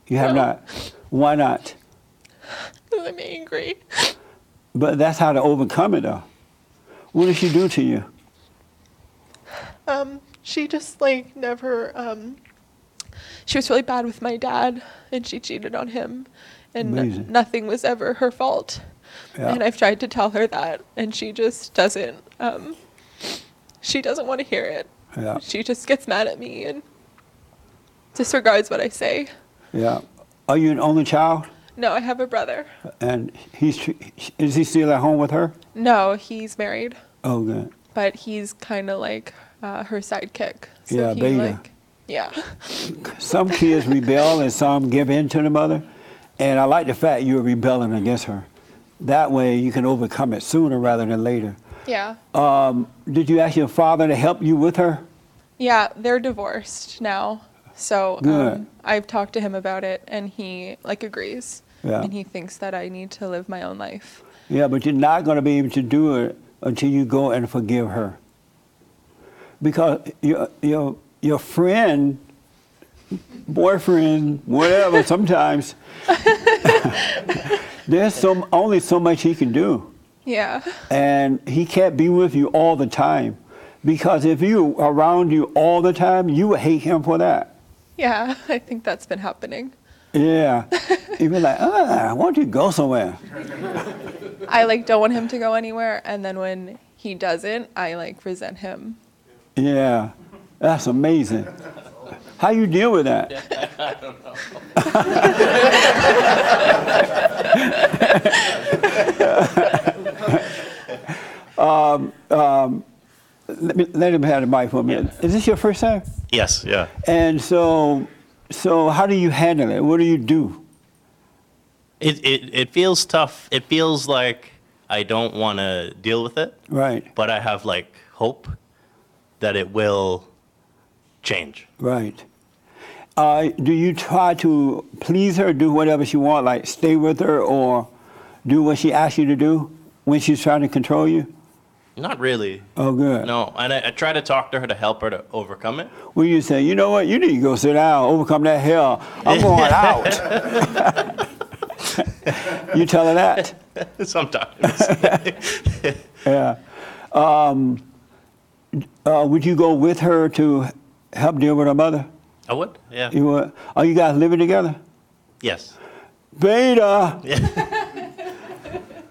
You have No. not. Why not? Because I'm angry. But that's how to overcome it, though. What did she do to you? She just like never, she was really bad with my dad and she cheated on him and Amazing. nothing was ever her fault. Yeah. And I've tried to tell her that and she just doesn't, she doesn't want to hear it. Yeah. She just gets mad at me and disregards what I say. Yeah. Are you an only child? No, I have a brother. And is he still at home with her? No, he's married, Oh, good. but he's kind of like her sidekick. So Yeah, he beta. like, yeah. Some kids rebel and some give in to the mother. And I like the fact you're rebelling against her. That way you can overcome it sooner rather than later. Yeah. Did you ask your father to help you with her? Yeah, they're divorced now. So Good. I've talked to him about it and he like agrees. Yeah. And he thinks that I need to live my own life. Yeah, but you're not going to be able to do it until you go and forgive her. Because your friend, boyfriend, whatever, sometimes, there's only so much he can do. Yeah. And he can't be with you all the time. Because if you around you all the time, you would hate him for that. Yeah, I think that's been happening. Yeah. You'd be like, why don't you go somewhere? I like don't want him to go anywhere and then when he doesn't, I like resent him. Yeah. That's amazing. How you deal with that? I don't know. Let him have the mic for a minute. Is this your first time? Yes, yeah. And so how do you handle it? What do you do? It feels tough. It feels like I don't want to deal with it. Right. But I have like hope that it will change. Right. Do you try to please her, do whatever she wants, like stay with her or do what she asks you to do when she's trying to control you? Not really. Oh, good. No, and I try to talk to her to help her to overcome it. Well, you say, you know what, you need to go sit down, overcome that hell. I'm going out. You tell her that? Sometimes. Yeah. Would you go with her to help deal with her mother? I would, yeah. You would? Are you guys living together? Yes. Beta!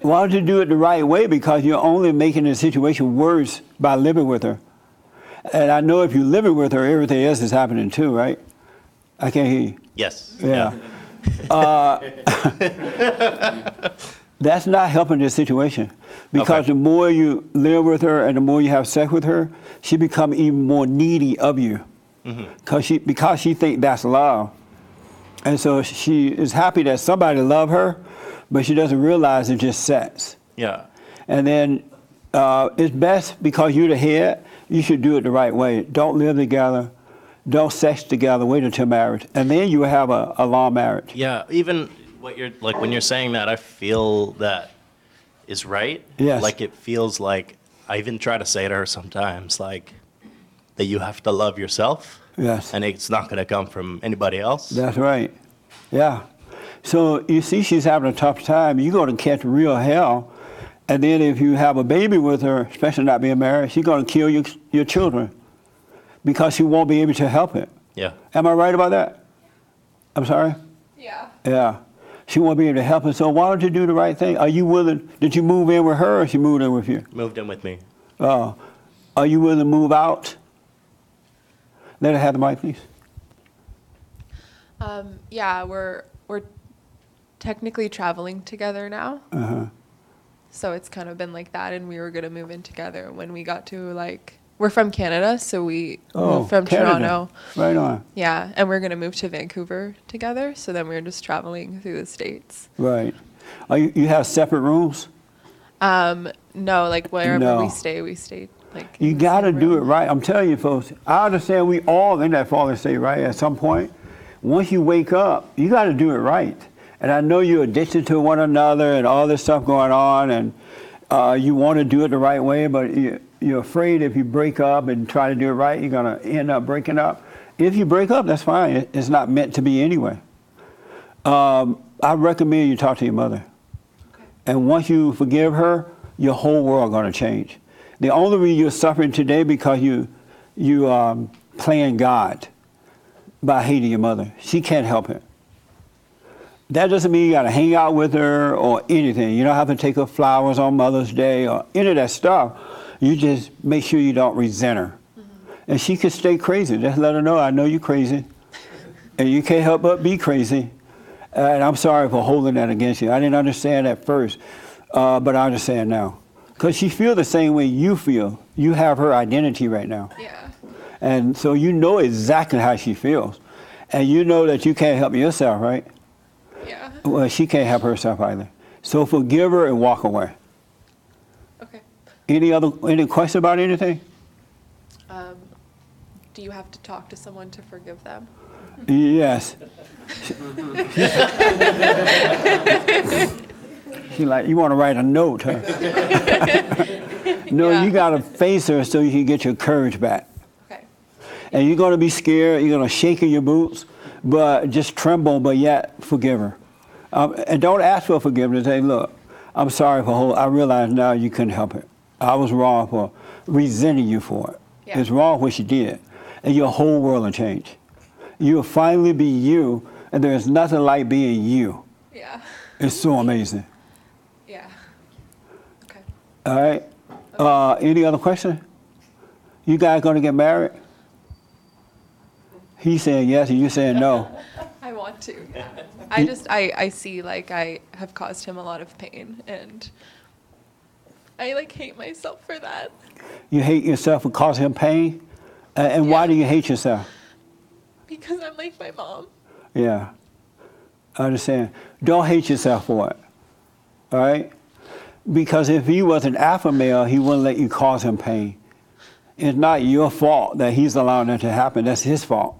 Why don't you do it the right way? Because you're only making the situation worse by living with her. And I know if you're living with her, everything else is happening too, right? I can't hear you. Yes. Yeah. That's not helping the situation. Because the more you live with her and the more you have sex with her, she becomes even more needy of you. Mm-hmm. Because she thinks that's love. And so she is happy that somebody loves her, but she doesn't realize it's just sex. Yeah. And then it's best because you're the head, you should do it the right way. Don't live together, don't sex together, wait until marriage. And then you have a long marriage. Yeah, even what you're like when you're saying that, I feel that is right. Yes. Like it feels like I even try to say to her sometimes, like that you have to love yourself. Yes. And it's not going to come from anybody else. That's right. Yeah. So you see she's having a tough time. You're going to catch real hell. And then if you have a baby with her, especially not being married, she's going to kill your children because she won't be able to help it. Yeah. Am I right about that? I'm sorry? Yeah. Yeah. She won't be able to help it. So why don't you do the right thing? Are you willing? Did you move in with her or she moved in with you? Moved in with me. Oh. Are you willing to move out? Let her have the mic, please. Yeah, we're technically traveling together now. Uh-huh. So it's kind of been like that, and we were going to move in together when we got to, like, we're from Canada, so we moved from Canada. Toronto. Right on. Yeah, and we're going to move to Vancouver together, so then we're just traveling through the States. Right. You have separate rooms? No, like wherever No. we stay, like. You got to do it right. I'm telling you, folks, I understand we all in that fallen state, right, at some point. Once you wake up, you got to do it right. And I know you're addicted to one another and all this stuff going on, and you want to do it the right way, but you're afraid if you break up and try to do it right, you're going to end up breaking up. If you break up, that's fine. It's not meant to be anyway. I recommend you talk to your mother. Okay. And once you forgive her, your whole world going to change. The only reason you're suffering today because you playing God by hating your mother. She can't help it. That doesn't mean you got to hang out with her or anything. You don't have to take her flowers on Mother's Day or any of that stuff. You just make sure you don't resent her. Mm-hmm. And she could stay crazy. Just let her know, I know you're crazy. And you can't help but be crazy. And I'm sorry for holding that against you. I didn't understand at first, but I understand now. Because she feels the same way you feel. You have her identity right now. Yeah. And so you know exactly how she feels. And you know that you can't help yourself, right? Yeah. Well, she can't help herself either. So forgive her and walk away. Okay. Any question about anything? Do you have to talk to someone to forgive them? Yes. She's like, you want to write a note, huh? No, Yeah. you got to face her so you can get your courage back. Okay. And you're going to be scared. You're going to shake in your boots, but just tremble, but yet forgive her. And don't ask for forgiveness. Say, look, I'm sorry for I realize now you couldn't help it. I was wrong for resenting you for it. Yeah. It's wrong what you did. And your whole world will change. You'll finally be you, and there's nothing like being you. Yeah. It's so amazing. Yeah. Okay. All right. Any other question? You guys going to get married? He's saying yes, and you're saying no. I want to. Yeah. I see like I have caused him a lot of pain, and I like hate myself for that. You hate yourself for causing him pain? And why do you hate yourself? Because I'm like my mom. Yeah. I understand. Don't hate yourself for it. All right? Because if he was an alpha male, he wouldn't let you cause him pain. It's not your fault that he's allowing that to happen. That's his fault.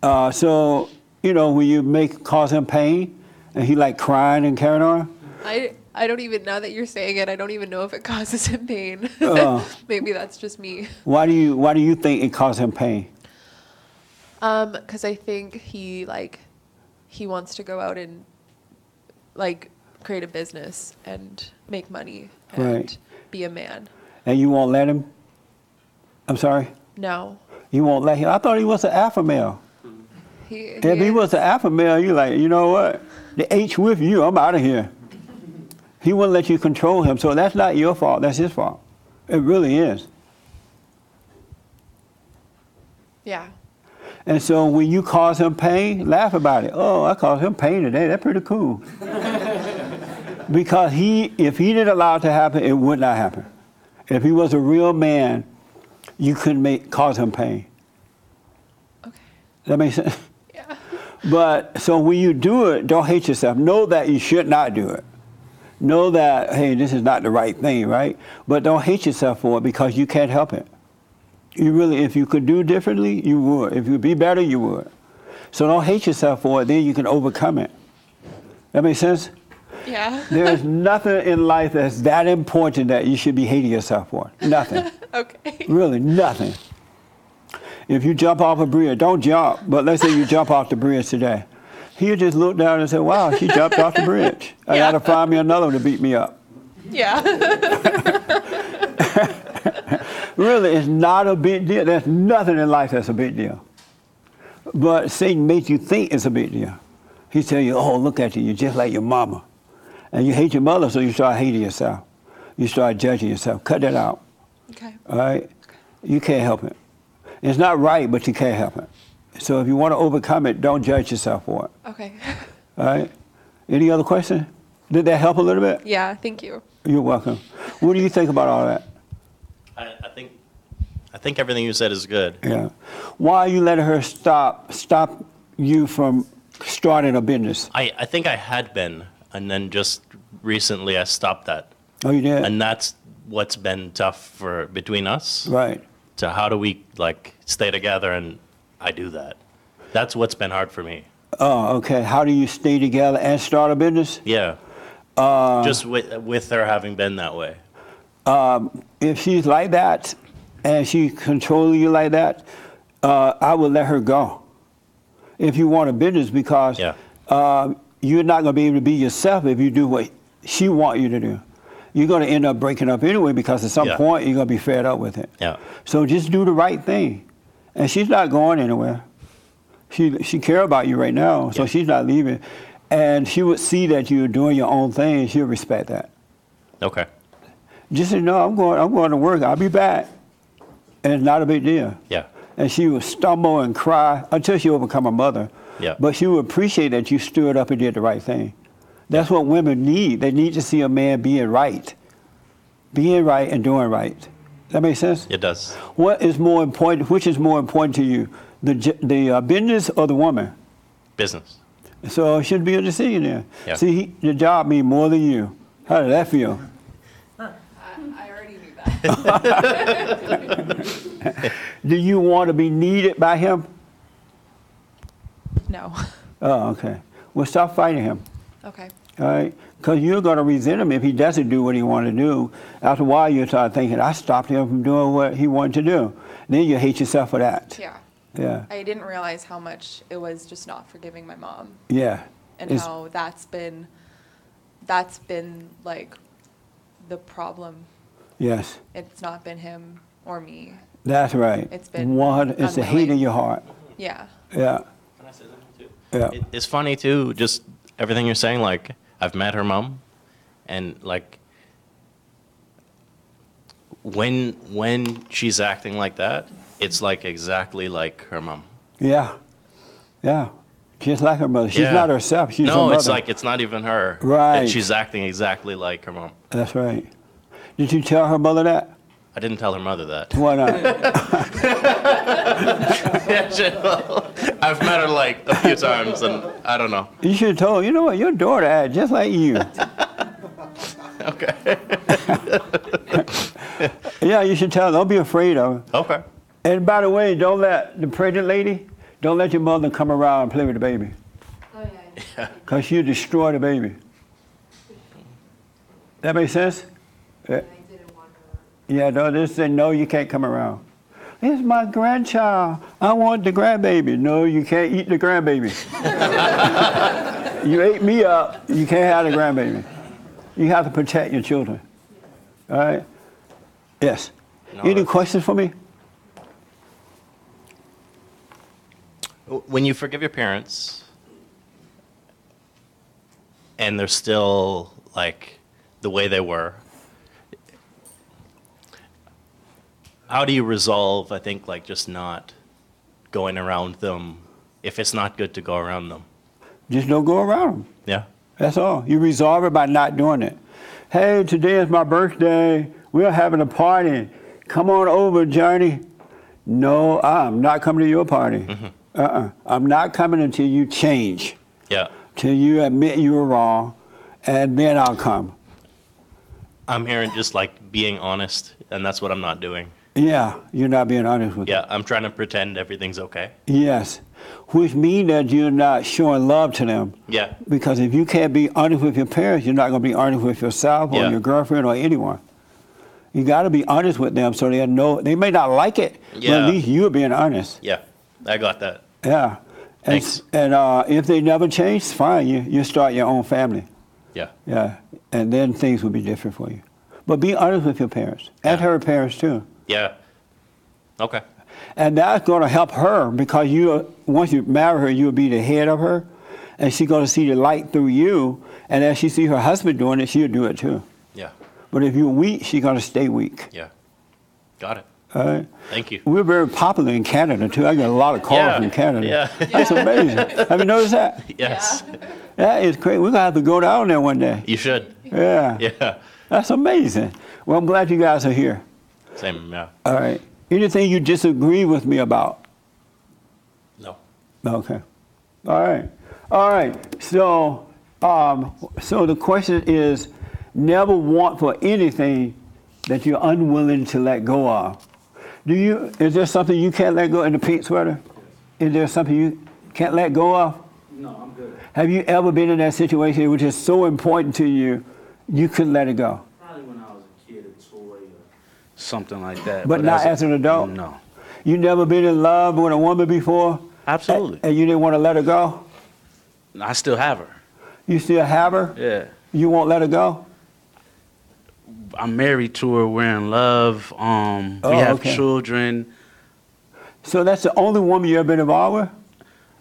So, you know, when you cause him pain, and he like crying and carrying on? I don't even, now that you're saying it, I don't even know if it causes him pain. Maybe that's just me. Why do you think it caused him pain? Because I think he wants to go out and like create a business and make money and Right. be a man. And you won't let him? I'm sorry? No. You won't let him? I thought he was an alpha male. If he was an alpha male, you're like, you know what? The H with you, I'm out of here. He wouldn't let you control him, so that's not your fault, that's his fault. It really is. Yeah. And so when you cause him pain, laugh about it. Oh, I caused him pain today, that's pretty cool. Because if he didn't allow it to happen, it would not happen. If he was a real man, you couldn't cause him pain. Okay. That makes sense? Yeah. But so when you do it, don't hate yourself. Know that you should not do it. Know that, hey, this is not the right thing, right? But don't hate yourself for it because you can't help it. You really, if you could do differently, you would. If you'd be better, you would. So don't hate yourself for it, then you can overcome it. That makes sense? Yeah. There's nothing in life that's that important that you should be hating yourself for. Nothing. Okay. Really, nothing. If you jump off a bridge, don't jump, but let's say you jump off the bridge today. He'll just look down and say, wow, she jumped off the bridge. I got to find me another one to beat me up. Yeah. Really, it's not a big deal. There's nothing in life that's a big deal. But Satan makes you think it's a big deal. He tell you, oh, look at you, you're just like your mama. And you hate your mother, so you start hating yourself. You start judging yourself. Cut that out. Okay. All right? You can't help it. It's not right, but you can't help it. So if you want to overcome it, don't judge yourself for it. Okay. All right? Any other questions? Did that help a little bit? Yeah, thank you. You're welcome. What do you think about all that? I think everything you said is good. Yeah. Why are you letting her stop you from starting a business? I think I had been, and then just recently I stopped that. Oh, you did? And that's what's been tough for between us. Right. So how do we like stay together? And I do that. That's what's been hard for me. Oh, okay. How do you stay together and start a business? Yeah. Just with her having been that way. If she's like that and she's controlling you like that, I would let her go. If you want a business, because you're not going to be able to be yourself if you do what she wants you to do. You're going to end up breaking up anyway because at some point you're going to be fed up with it. Yeah. So just do the right thing. And she's not going anywhere. She cares about you right now, so she's not leaving. And she would see that you're doing your own thing, and she'll respect that. Okay. Just say, no, I'm going to work. I'll be back. And it's not a big deal. Yeah. And she would stumble and cry until she overcome her mother. Yeah. But she would appreciate that you stood up and did the right thing. That's what women need. They need to see a man being right and doing right. That makes sense? It does. What is more important? Which is more important to you, the business or the woman? Business. So it should be a decision there. Yeah. See, your job means more than you. How did that feel? I already knew that. Do you want to be needed by him? No. Oh, okay. Well, stop fighting him. Okay. All right? Because you're going to resent him if he doesn't do what he wanted to do. After a while, you start thinking, I stopped him from doing what he wanted to do. Then you hate yourself for that. Yeah. Yeah. I didn't realize how much it was just not forgiving my mom. Yeah. And how that's been like the problem. Yes. It's not been him or me. That's right. It's been it's the hate in your heart. Yeah. Yeah. Can I say something too? Yeah. It's funny too, just everything you're saying, like I've met her mom and like when she's acting like that, it's like exactly like her mom. Yeah. Yeah. Just like her mother. She's Yeah. not herself. She's her No, mother. it's like it's not even her. Right. And she's acting exactly like her mom. That's right. Did you tell her mother that? I didn't tell her mother that. Why not? I've met her like a few times, and I don't know. You should have told her, you know what, your daughter acts just like you. Okay. Yeah, you should tell her. Don't be afraid of her. Okay. And by the way, don't let the pregnant lady, don't let your mother come around and play with the baby. Oh, yeah. Because she'll destroy the baby. That make sense? Yeah. Yeah, don't just say, no, you can't come around. It's my grandchild. I want the grandbaby. No, you can't eat the grandbaby. You ate me up. You can't have the grandbaby. You have to protect your children. All right? Yes. No, Any questions for me? When you forgive your parents, and they're still like the way they were, how do you resolve, I think, like just not going around them if it's not good to go around them? Just don't go around them. Yeah. That's all. You resolve it by not doing it. Hey, today is my birthday. We're having a party. Come on over, Johnny. No, I'm not coming to your party. I'm not coming until you change. Yeah. Till you admit you were wrong, and then I'll come. I'm hearing just like being honest, and that's what I'm not doing. Yeah, you're not being honest with Yeah, I'm trying to pretend everything's okay. Yes, which means that you're not showing love to them. Yeah. Because if you can't be honest with your parents, you're not going to be honest with yourself or Yeah. your girlfriend or anyone. You got to be honest with them so they know. They may not like it, but Yeah. at least you're being honest. Yeah, I got that. Yeah. And, Thanks. And if they never change, fine. You start your own family. Yeah. Yeah. And then things will be different for you. But be honest with your parents and her parents too. Yeah. Okay. And that's going to help her because once you marry her, you'll be the head of her, and she's going to see the light through you. And as she see her husband doing it, she'll do it too. Yeah. But if you're weak, she's going to stay weak. Yeah. Got it. All right. Thank you. We're very popular in Canada too. I get a lot of calls Yeah. from Canada. Yeah. That's amazing. Have you noticed that? Yes. That is crazy. We're going to have to go down there one day. You should. Yeah. Yeah. That's amazing. Well, I'm glad you guys are here. Same. Yeah. All right. Anything you disagree with me about? No. Okay. All right. All right. So, so the question is, never want for anything that you're unwilling to let go of. Is there something you can't let go in the pink sweater? Is there something you can't let go of? No, I'm good. Have you ever been in that situation which is so important to you, you couldn't let it go? Probably when I was a kid, a toy or something like that. But not as an adult? No. You never been in love with a woman before? Absolutely. And you didn't want to let her go? I still have her. You still have her? Yeah. You won't let her go? I'm married to her. We're in love. We have children. So that's the only woman you ever been involved with?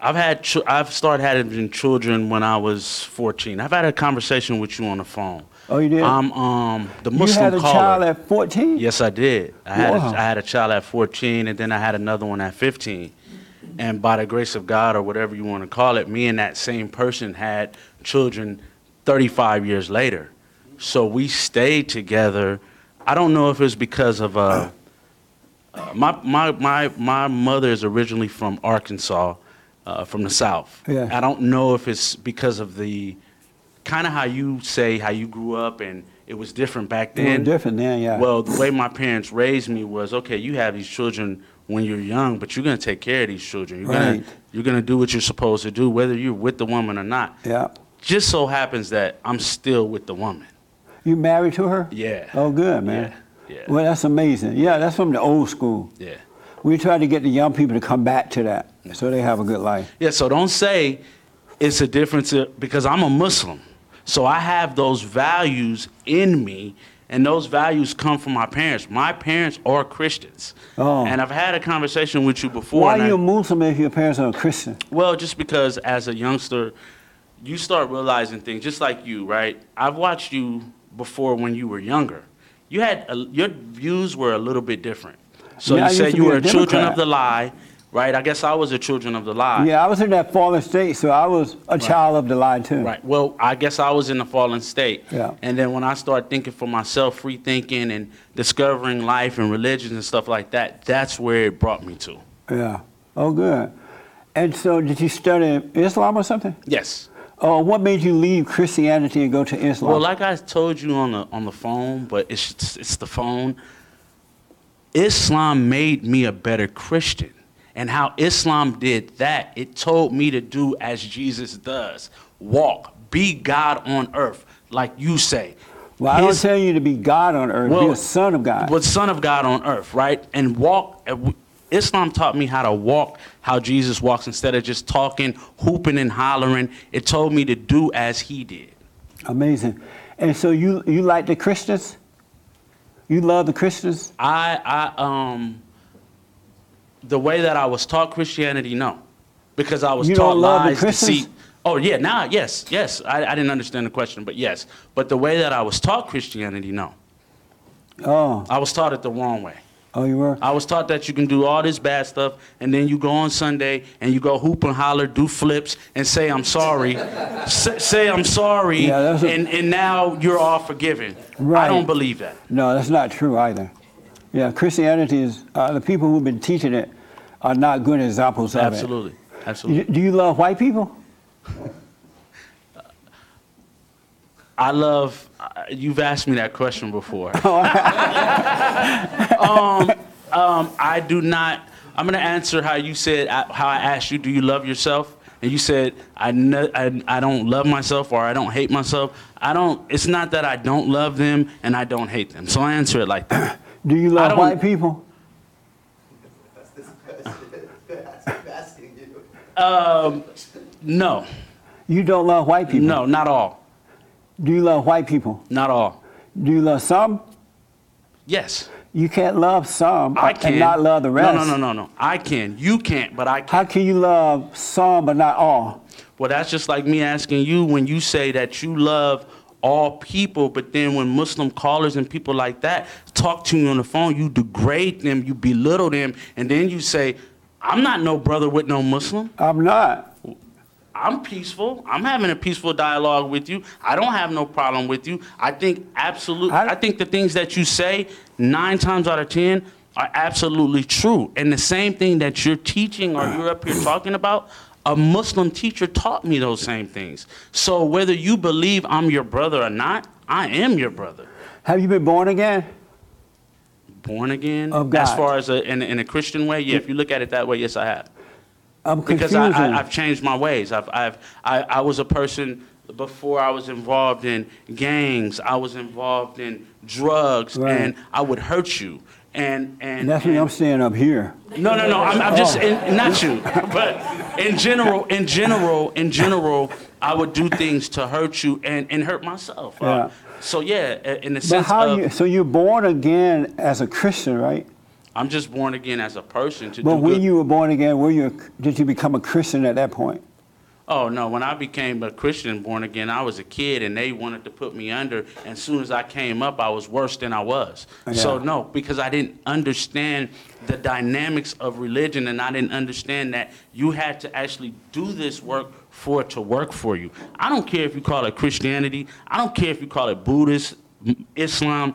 I've started having children when I was 14. I've had a conversation with you on the phone. Oh, you did? I'm the Muslim You had a caller. child at 14? Yes, I did. I Wow. had a child at 14, and then I had another one at 15. And by the grace of God, or whatever you want to call it, me and that same person had children 35 years later. So we stayed together. I don't know if it was because of my mother is originally from Arkansas, from the South. Yeah. I don't know if it's because of the kind of how you say how you grew up and it was different back It was then. different then, yeah. Well, the way my parents raised me was, okay, you have these children when you're young, but you're gonna take care of these children. Right. You're gonna do what you're supposed to do, whether you're with the woman or not. Yeah. Just so happens that I'm still with the woman. You married to her? Yeah. Oh, good, man. Yeah. Well, that's amazing. Yeah, that's from the old school. Yeah. We try to get the young people to come back to that so they have a good life. Yeah, so don't say it's a difference because I'm a Muslim. So I have those values in me, and those values come from my parents. My parents are Christians. Oh. And I've had a conversation with you before. Why and are you a Muslim if your parents are a Christian? Well, just because as a youngster, you start realizing things, just like you, right? I've watched you before when you were younger. You had your views were a little bit different. So Yeah, I you used said to you be a were a children Democrat. of the lie, right? I guess I was a children of the lie. Yeah, I was in that fallen state, so I was a child of the lie too. Right. Well, I guess I was in the fallen state. Yeah. And then when I started thinking for myself, free thinking and discovering life and religions and stuff like that, that's where it brought me to. Yeah. Oh, good. And so, did you study Islam or something? Yes. Oh, what made you leave Christianity and go to Islam? Well, like I told you on the phone, but it's the phone. Islam made me a better Christian. And how Islam did that, it told me to do as Jesus does. Walk, be God on earth, like you say. Well, I don't tell you to be God on earth, be a son of God. But son of God on earth, right? And walk. Islam taught me how to walk how Jesus walks instead of just talking, hooping and hollering. It told me to do as he did. Amazing. And so you like the Christians? You love the Christians? The way that I was taught Christianity, no. Because I was You taught don't love the lies, Christians? deceit. Oh, yeah, yes. I didn't understand the question, but yes. But the way that I was taught Christianity, no. Oh. I was taught it the wrong way. Oh, you were? I was taught that you can do all this bad stuff, and then you go on Sunday, and you go hoop and holler, do flips, and say, I'm sorry. Say, I'm sorry, Yeah, and now you're all forgiven. Right. I don't believe that. No, that's not true either. Yeah, Christianity is, the people who've been teaching it are not good examples of Absolutely. it. Absolutely. Do you love white people? I love, you've asked me that question before. I do not, I'm going to answer how you said, how I asked you, do you love yourself? And you said, I don't love myself or I don't hate myself. It's not that I don't love them and I don't hate them. So I answer it like that. Do you love white people? No. You don't love white people? No, not all. Do you love white people? Not all. Do you love some? Yes. You can't love some I can. and not love the rest. No. I can. You can't, but I can. How can you love some but not all? Well, that's just like me asking you when you say that you love all people, but then when Muslim callers and people like that talk to you on the phone, you degrade them, you belittle them, and then you say, I'm not no brother with no Muslim. I'm not. I'm peaceful. I'm having a peaceful dialogue with you. I don't have no problem with you. I think I think the things that you say 9 times out of 10 are absolutely true. And the same thing that you're teaching or you're up here talking about, a Muslim teacher taught me those same things. So whether you believe I'm your brother or not, I am your brother. Have you been born again? Born again? Of God. As far as in a Christian way? Yeah, if you look at it that way, yes, I have. I'm confused. Because I've changed my ways. I was a person before I was involved in gangs. I was involved in drugs, Right. and I would hurt you. And that's what I'm saying up here. No. I'm just not you, but in general, I would do things to hurt you and hurt myself. Yeah. So yeah, in the But sense of, so you're born again as a Christian, right? I'm just born again as a person to But do when good. you were born again, did you become a Christian at that point? Oh, no, when I became a Christian born again, I was a kid and they wanted to put me under. And as soon as I came up, I was worse than I was. Yeah. So, no, because I didn't understand the dynamics of religion and I didn't understand that you had to actually do this work for it to work for you. I don't care if you call it Christianity. I don't care if you call it Buddhist, Islam.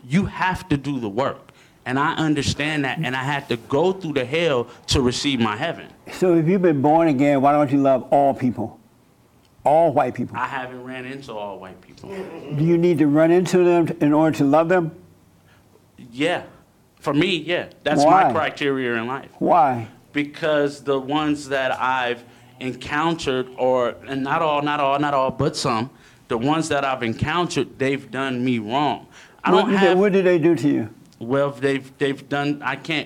You have to do the work. And I understand that, and I had to go through the hell to receive my heaven. So if you've been born again, why don't you love all people? All white people? I haven't ran into all white people. Do you need to run into them in order to love them? Yeah. For me, yeah. That's Why? my criteria in life. Why? Because the ones that I've encountered, and not all, but some, the ones that I've encountered, they've done me wrong. What did they do to you? Well, they've done.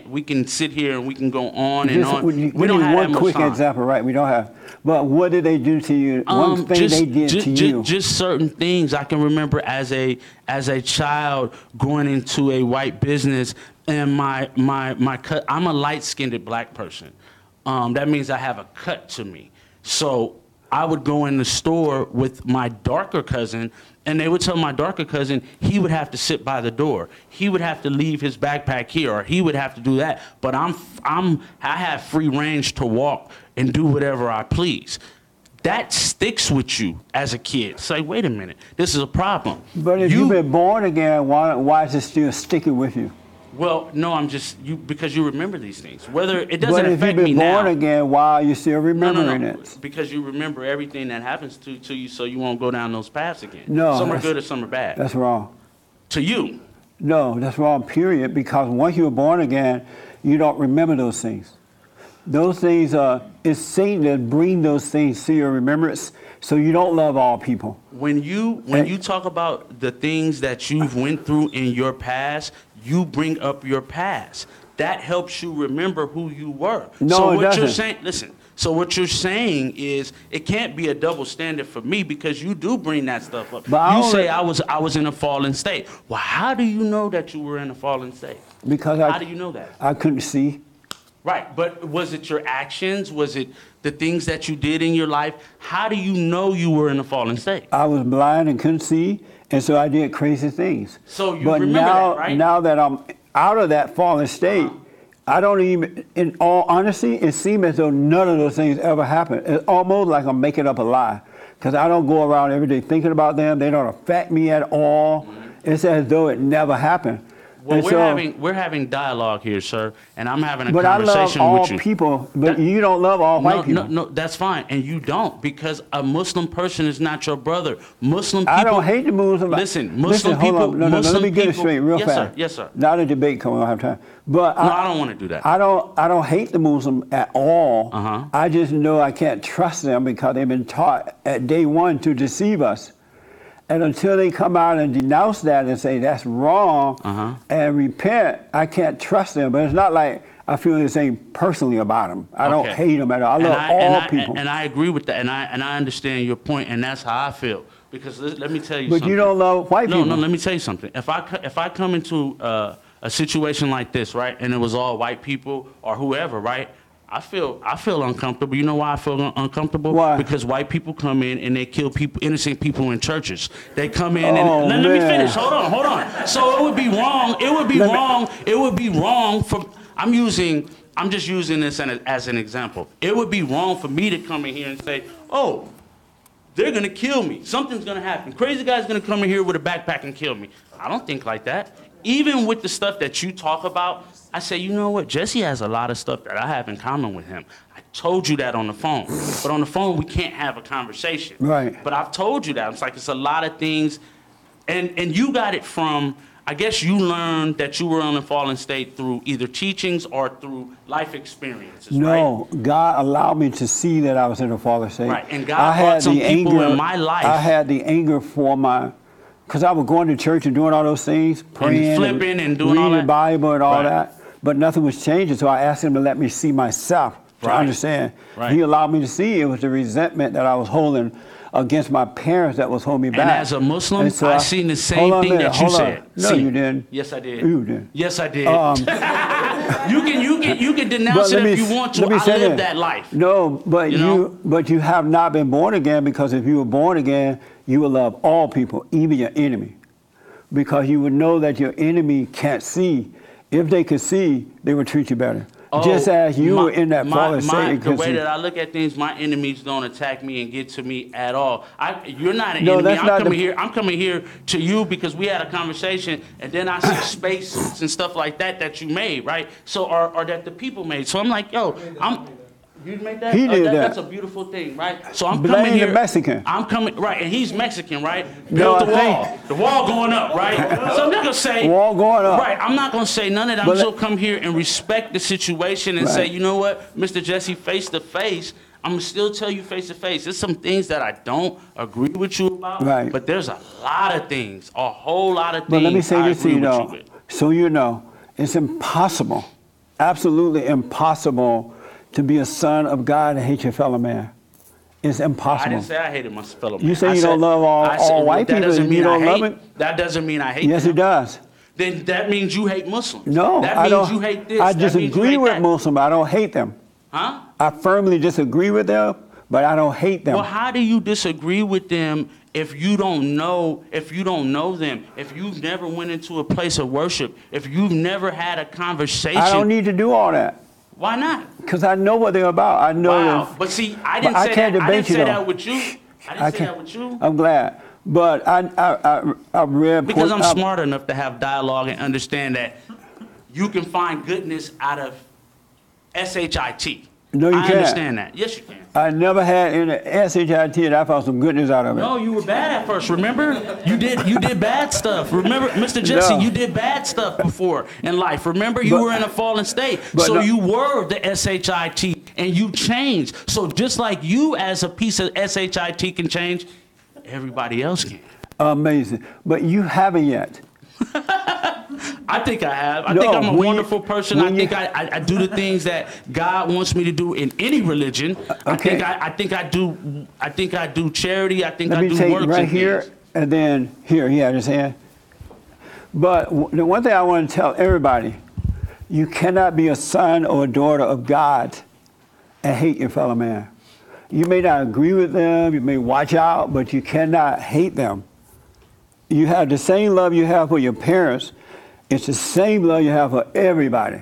We can sit here and we can go on and on. We don't need have that one much quick time. example, right? We don't have. But what did they do to you? One thing they did to you. Just certain things I can remember as a child going into a white business, and my cut. I'm a light-skinned black person. That means I have a cut to me. So I would go in the store with my darker cousin, and they would tell my darker cousin he would have to sit by the door. He would have to leave his backpack here, or he would have to do that. But I have free range to walk and do whatever I please. That sticks with you as a kid. Say, wait a minute, this is a problem. But if you've been born again, why is it still sticking with you? Well, no, because you remember these things. Whether it doesn't But if affect you've me been now. born again, why are you still remembering it? Because you remember everything that happens to you, so you won't go down those paths again. No, Some are good or some are bad. That's wrong. To you. No, that's wrong, period, because once you're born again, you don't remember those things. Those things, it's Satan that bring those things to your remembrance, so you don't love all people. When you talk about the things that you've went through in your past, you bring up your past. That helps you remember who you were. No, so it what doesn't. you're saying, listen. So what you're saying is it can't be a double standard for me because you do bring that stuff up. But you say I was in a fallen state. Well, how do you know that you were in a fallen state? Because how do you know that? I couldn't see. Right, but was it your actions? Was it the things that you did in your life? How do you know you were in a fallen state? I was blind and couldn't see, and so I did crazy things. So you but remember that, right? Now that I'm out of that fallen state, I don't even, in all honesty, it seems as though none of those things ever happened. It's almost like I'm making up a lie, because I don't go around every day thinking about them. They don't affect me at all. It's as though it never happened. Well, And so- we're having dialogue here, sir, and I'm having a But I love conversation all with you. people, but you don't love all white people. No, that's fine, and you don't, because a Muslim person is not your brother. Muslim people. I don't hate the Muslims. Listen, Muslim hold people. on. No, Muslim let me get it people- straight real yes, fast. Sir. Yes, sir. Not a debate coming. I don't have time. But No, I don't want to do that. I don't hate the Muslim at all. Uh-huh. I just know I can't trust them because they've been taught at day one to deceive us. And until they come out and denounce that and say that's wrong and repent, I can't trust them. But it's not like I feel the same personally about them. I don't Okay. hate them at all. I And love all people. And I agree with that, and I understand your point, and that's how I feel. Because let me tell you But something. you don't love white people. No, let me tell you something. If I come into a situation like this, right, and it was all white people or whoever, right, I feel uncomfortable. You know why I feel uncomfortable? Why? Because white people come in and they kill people, innocent people in churches. They come in Oh, and let me man. finish. Hold on. So it would be wrong. It would be wrong for. I'm just using this as an example. It would be wrong for me to come in here and say, oh, they're gonna kill me. Something's gonna happen. Crazy guy's gonna come in here with a backpack and kill me. I don't think like that. Even with the stuff that you talk about, I say, you know what? Jussie has a lot of stuff that I have in common with him. I told you that on the phone. But on the phone, we can't have a conversation. Right. But I've told you that. It's like it's a lot of things. And you got it from, I guess you learned that you were in a fallen state through either teachings or through life experiences, right? No, God allowed me to see that I was in a fallen state. Right, and God brought some people in my life. I had the anger for because I was going to church and doing all those things, praying, flipping and doing all reading the that. Bible and all Right. that, but nothing was changing. So I asked Him to let me see myself to Right. understand. Right. He allowed me to see it was the resentment that I was holding against my parents that was holding me back. And as a Muslim, And so I seen the same hold on a thing minute, that you hold on. said. No, See. you didn't. Yes, I did. You did. Yes, I did. Um, you can denounce it if you want to. let me I say live this. that life. No, but You know? but you have not been born again, because if you were born again, you will love all people, even your enemy, because you would know that your enemy can't see. If they could see, they would treat you better. Just as you were in that fallen state. The way that I look at things, my enemies don't attack me and get to me at all. You're not an No, enemy. that's not I'm coming here to you because we had a conversation, and then I see spaces and stuff like that you made, right? So or that the people made. So I'm like, yo, you made that? He did that. That's a beautiful thing, right? So I'm Blame coming here. the Mexican. I'm coming, right, and he's Mexican, right? No, Built the I think- wall. The wall going up, right? So I'm not gonna say Wall going up. Right, I'm not gonna say none of that. I'm But just gonna come here and respect the situation and say, Right. you know what, Mr. Jussie, face to face, I'm gonna still tell you face to face. There's some things that I don't agree with you about, Right. but there's a lot of things, a whole lot of things. But let me say I this to agree you, with though, with. so you know, it's impossible, absolutely impossible to be a son of God and hate your fellow man. It's I impossible. didn't say I hated my fellow man. You say I you said- don't love I said, all white that people, doesn't and you mean I don't love hate- it? That doesn't mean I hate Yes, them. it does. Then that means you hate Muslims. No, that I means don't. you hate this. I That means you disagree hate with that. Muslims. I don't hate them. Huh? I firmly disagree with them, but I don't hate them. Well, how do you disagree with them if you don't know them, if you've never went into a place of worship, if you've never had a conversation? I don't need to do all that. Why not? Because I know what they're about. I know Wow. them. But see, I But didn't I say can't that. I debate didn't you, say though. that with you. I didn't say that with you. I'm glad. But I read... Because I'm smart enough to have dialogue and understand that you can find goodness out of SHIT. No, you I can't. understand that. Yes, you can. I never had any SHIT and I found some goodness out of it. No, you were bad at first. Remember, you did bad stuff. Remember, Mr. Jussie, No. you did bad stuff before in life. Remember, you But- were in a fallen state, but so no- you were the SHIT, and you changed. So just like you, as a piece of SHIT, can change, everybody else can. Amazing. But you haven't yet. I think I have. I No, think I'm a when- wonderful person. I when think you- I do the things that God wants me to do in any religion. Okay. I think I do charity. I think Let I me do take works right and here things. and then here. Yeah, just hand. But the one thing I want to tell everybody, you cannot be a son or a daughter of God and hate your fellow man. You may not agree with them, you may watch out, but you cannot hate them. You have the same love you have for your parents. It's the same love you have for everybody.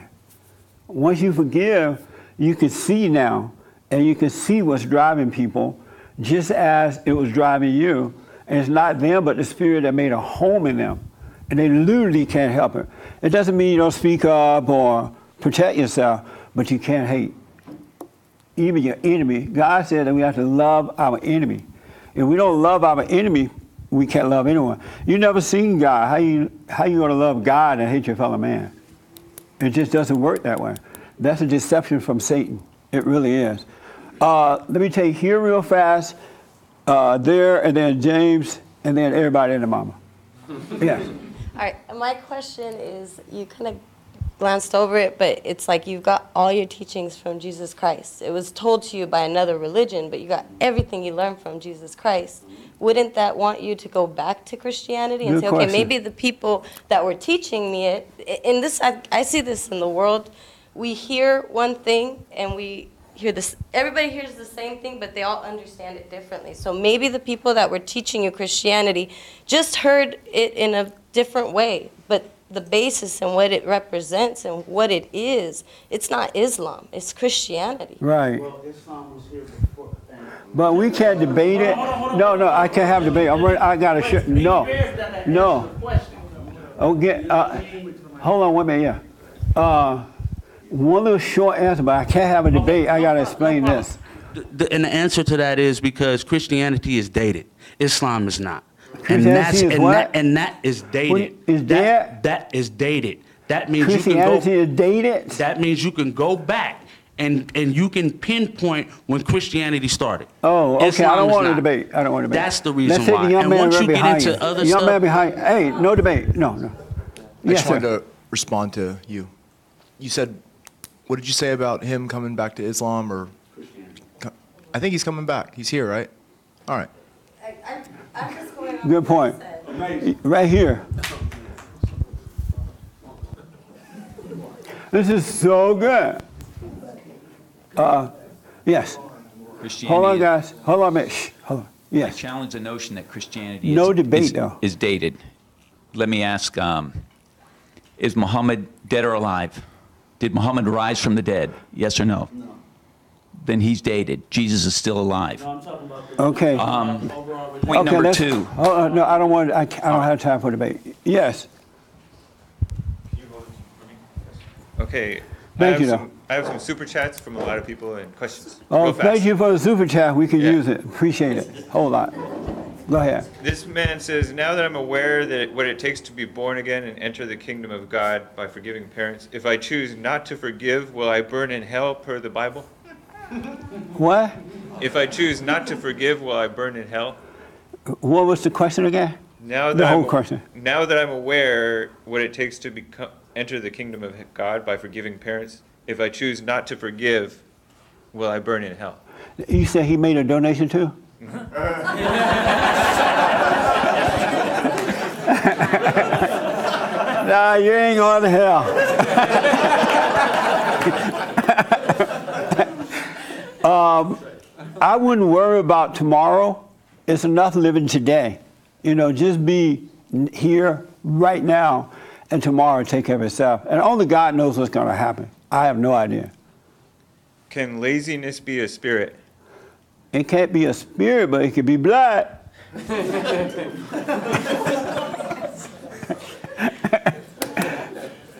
Once you forgive, you can see now, and you can see what's driving people, just as it was driving you. And it's not them, but the spirit that made a home in them. And they literally can't help it. It doesn't mean you don't speak up or protect yourself, but you can't hate. Even your enemy. God said that we have to love our enemy. If we don't love our enemy, we can't love anyone. You never seen God. How you gonna love God and hate your fellow man? It just doesn't work that way. That's a deception from Satan. It really is. Let me take here real fast, there, and then James, and then everybody and the mama. Yes. All right, my question is, you kind of glanced over it, but it's like you've got all your teachings from Jesus Christ. It was told to you by another religion, but you got everything you learned from Jesus Christ. Wouldn't that want you to go back to Christianity and Good say, okay, question. maybe the people that were teaching me it, in this, I see this in the world, we hear one thing and we hear this, everybody hears the same thing, but they all understand it differently. So maybe the people that were teaching you Christianity just heard it in a different way, but the basis and what it represents and what it is, it's not Islam, it's Christianity. Right. Well, Islam was here before. But we can't debate it. No, I can't have debate. I gotta shut. No. Okay. Hold on 1 minute. Yeah. One little short answer, but I can't have a debate. I gotta explain this. And the answer to that is because Christianity is dated. Islam is not. Christianity is what? And that is dated. Is that is dated. That means Christianity is dated? That means you can go back and you can pinpoint when Christianity started. Oh, okay. Islam I don't is want to not. debate. I don't want to debate. That's the reason Let's take why. the young And man once right you get behind into you. other Young stuff, man behind. Hey, no debate. No. I just wanted to respond to you. You said, what did you say about him coming back to Islam or? I think he's coming back. He's here, right? All right. I'm just going on Good point. Right here. This is so good. Yes. Hold on, guys. Hold on a minute. Shh. Hold on. Yes. I challenge the notion that Christianity No debate, though. is dated. Let me ask, is Muhammad dead or alive? Did Muhammad rise from the dead? Yes or no? No. Then he's dated. Jesus is still alive. No, I'm talking about Okay. Point number two. No, I don't want. I don't have time for debate. Yes. Okay. Thank you, I have some super chats from a lot of people and questions. Oh, Real fast. thank you for the super chat. We can use it. Appreciate it. Hold on. Go ahead. This man says, now that I'm aware that what it takes to be born again and enter the kingdom of God by forgiving parents, if I choose not to forgive, will I burn in hell per the Bible? What? If I choose not to forgive, will I burn in hell? What was the question again? Now The whole question. Now that I'm aware what it takes to enter the kingdom of God by forgiving parents, if I choose not to forgive, will I burn in hell? You said he made a donation too? Nah, you ain't going to hell. I wouldn't worry about tomorrow. It's enough living today. You know, just be here right now, and tomorrow take care of itself. And only God knows what's going to happen. I have no idea. Can laziness be a spirit? It can't be a spirit, but it could be blood.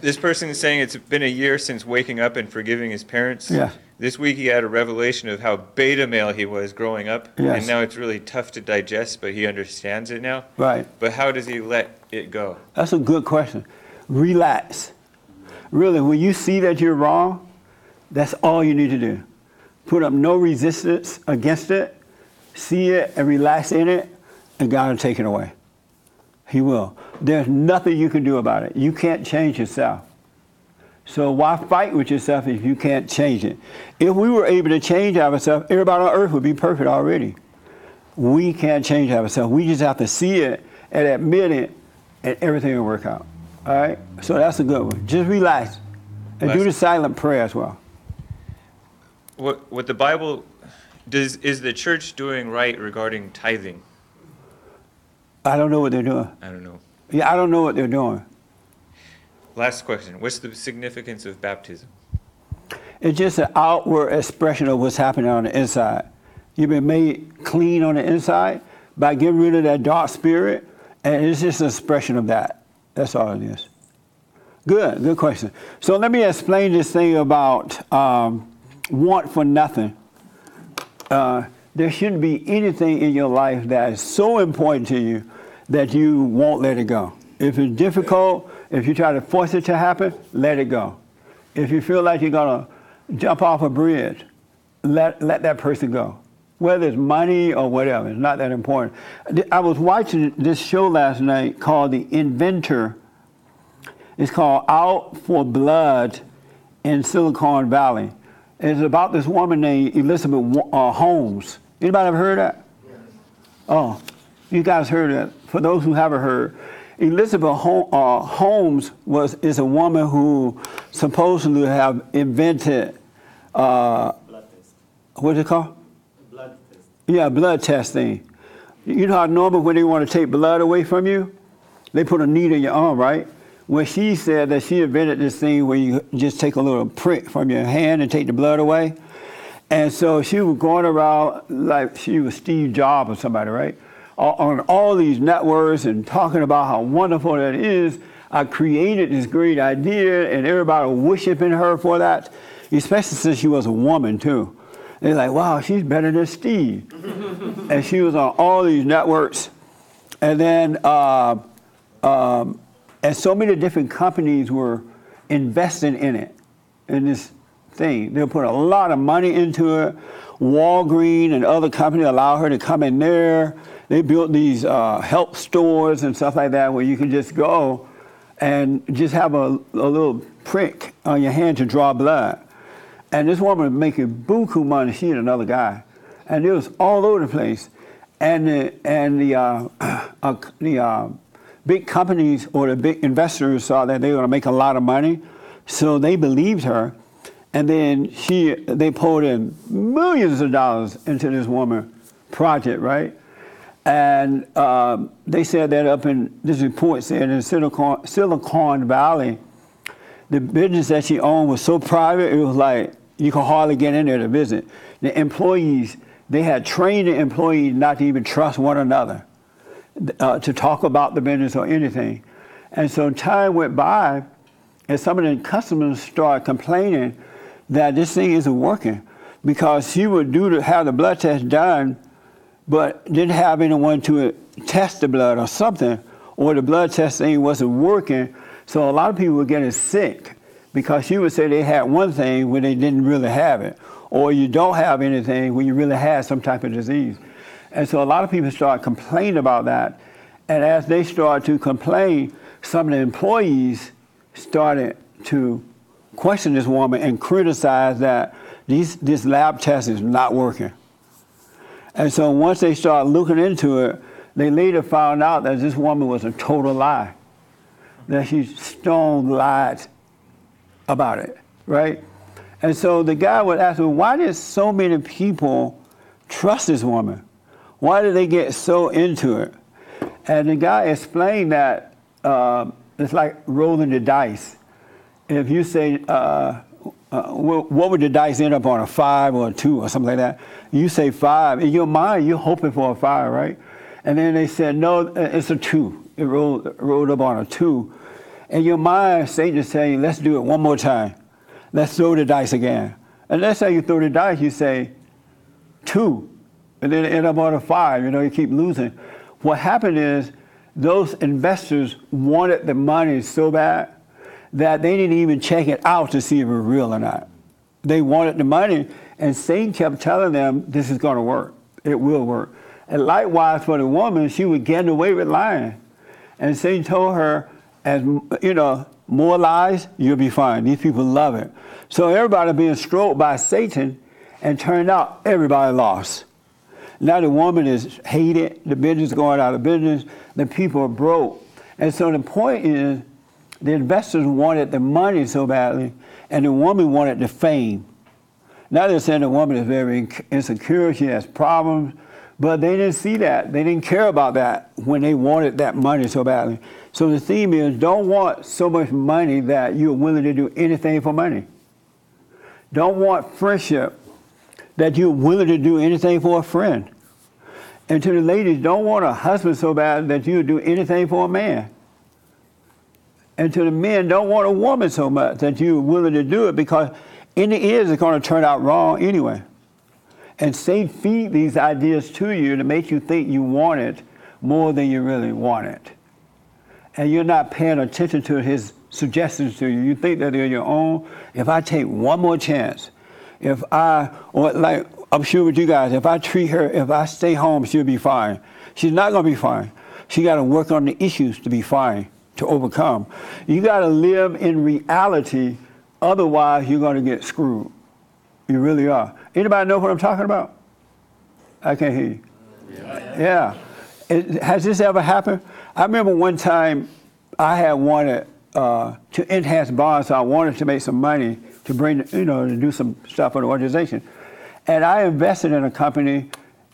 This person is saying it's been a year since waking up and forgiving his parents. Yeah. This week he had a revelation of how beta male he was growing up. Yes. And now it's really tough to digest, but he understands it now. Right. But how does he let it go? That's a good question. Relax. Really, when you see that you're wrong, that's all you need to do. Put up no resistance against it, see it and relax in it, and God will take it away. He will. There's nothing you can do about it. You can't change yourself. So why fight with yourself if you can't change it? If we were able to change ourselves, everybody on earth would be perfect already. We can't change ourselves. We just have to see it and admit it, and everything will work out. All right? So that's a good one. Just relax. And do the silent prayer as well. What the Bible is the church doing right regarding tithing? I don't know what they're doing. I don't know. Yeah, I don't know what they're doing. Last question. What's the significance of baptism? It's just an outward expression of what's happening on the inside. You've been made clean on the inside by getting rid of that dark spirit, and it's just an expression of that. That's all it is. Good question. So let me explain this thing about want for nothing. There shouldn't be anything in your life that is so important to you that you won't let it go. If it's difficult, if you try to force it to happen, let it go. If you feel like you're gonna jump off a bridge, let that person go. Whether it's money or whatever, it's not that important. I was watching this show last night called The Inventor. It's called Out for Blood in Silicon Valley. It's about this woman named Elizabeth Holmes. Anybody ever heard of that? Yes. Oh, you guys heard that. For those who haven't heard, Elizabeth Holmes is a woman who supposedly have invented, what's it called? Blood test. Yeah, blood testing. You know how normal when they want to take blood away from you, they put a needle in your arm, right? Well, she said that she invented this thing where you just take a little prick from your hand and take the blood away. And so she was going around like she was Steve Jobs or somebody, right? On all these networks and talking about how wonderful that is. I created this great idea and everybody was worshiping her for that, especially since she was a woman too. They're like, wow, she's better than Steve. And she was on all these networks. And then, and so many different companies were investing in it, in this thing. They put a lot of money into it. Walgreens and other companies allow her to come in there. They built these health stores and stuff like that where you can just go and just have a little prick on your hand to draw blood. And this woman was making buku money, she and another guy. And it was all over the place. And the big companies or the big investors saw that they were going to make a lot of money, so they believed her. And then they poured in millions of dollars into this woman project, right? And they said that this report said in Silicon Valley, the business that she owned was so private, it was like you could hardly get in there to visit. The employees, they had trained the employees not to even trust one another. To talk about the business or anything. And so time went by and some of the customers started complaining that this thing isn't working because she would have the blood test done but didn't have anyone to test the blood or something, or the blood test thing wasn't working. So a lot of people were getting sick because she would say they had one thing when they didn't really have it, or you don't have anything when you really had some type of disease. And so a lot of people started complaining about that. And as they started to complain, some of the employees started to question this woman and criticize that this lab test is not working. And so once they started looking into it, they later found out that this woman was a total lie, that she stone lied about it, right? And so the guy would ask me, why did so many people trust this woman? Why did they get so into it? And the guy explained that it's like rolling the dice. If you say, what would the dice end up on, a 5 or a 2 or something like that? You say 5. In your mind, you're hoping for a 5, right? And then they said, no, it's a 2. It rolled up on a 2. In your mind, Satan is saying, let's do it one more time. Let's throw the dice again. And let's say you throw the dice, you say 2. And then it end up on a 5, you keep losing. What happened is those investors wanted the money so bad that they didn't even check it out to see if it was real or not. They wanted the money, and Satan kept telling them, this is going to work. It will work. And likewise for the woman, she was getting away with lying. And Satan told her, as more lies, you'll be fine. These people love it. So everybody being stroked by Satan, and turned out everybody lost. Now the woman is hated, the business is going out of business, the people are broke. And so the point is, the investors wanted the money so badly, and the woman wanted the fame. Now they're saying the woman is very insecure, she has problems, but they didn't see that. They didn't care about that when they wanted that money so badly. So the theme is, don't want so much money that you're willing to do anything for money. Don't want friendship that you're willing to do anything for a friend. And to the ladies, don't want a husband so bad that you'll do anything for a man. And to the men, don't want a woman so much that you're willing to do it, because in the end, it's going to turn out wrong anyway. And Satan feed these ideas to you to make you think you want it more than you really want it. And you're not paying attention to his suggestions to you. You think that they're your own. If I take one more chance, or like I'm sure with you guys, if I treat her, if I stay home, she'll be fine. She's not going to be fine. She got to work on the issues to be fine, to overcome. You got to live in reality, otherwise you're going to get screwed. You really are. Anybody know what I'm talking about? I can't hear you. Yeah. Has this ever happened? I remember one time I had wanted to enhance bonds, so I wanted to make some money to bring, to do some stuff for the organization. And I invested in a company,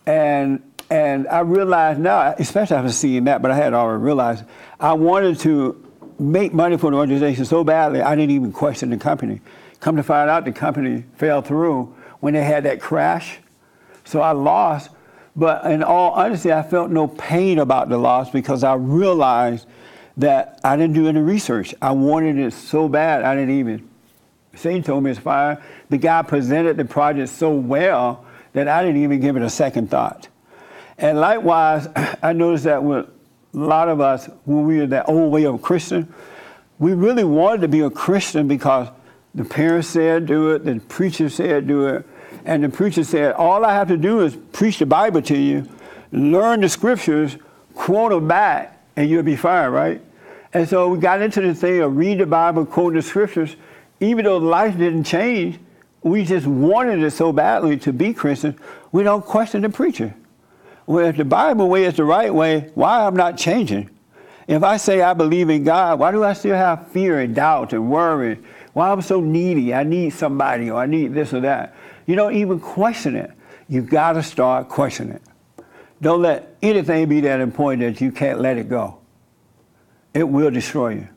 and I realized now, especially after seeing that, but I had already realized, I wanted to make money for the organization so badly, I didn't even question the company. Come to find out, the company fell through when they had that crash. So I lost, but in all honesty, I felt no pain about the loss because I realized that I didn't do any research. I wanted it so bad, I didn't even. Satan told me it's fine. The guy presented the project so well that I didn't even give it a second thought. And likewise, I noticed that with a lot of us, when we were that old way of Christian, we really wanted to be a Christian because the parents said do it, the preacher said do it, and the preacher said, all I have to do is preach the Bible to you, learn the scriptures, quote them back, and you'll be fine, right? And so we got into this thing of read the Bible, quote the scriptures. Even though life didn't change, we just wanted it so badly to be Christian, we don't question the preacher. Well, if the Bible way is the right way, why I'm not changing? If I say I believe in God, why do I still have fear and doubt and worry? Why I'm so needy? I need somebody, or I need this or that. You don't even question it. You got to start questioning it. Don't let anything be that important that you can't let it go. It will destroy you.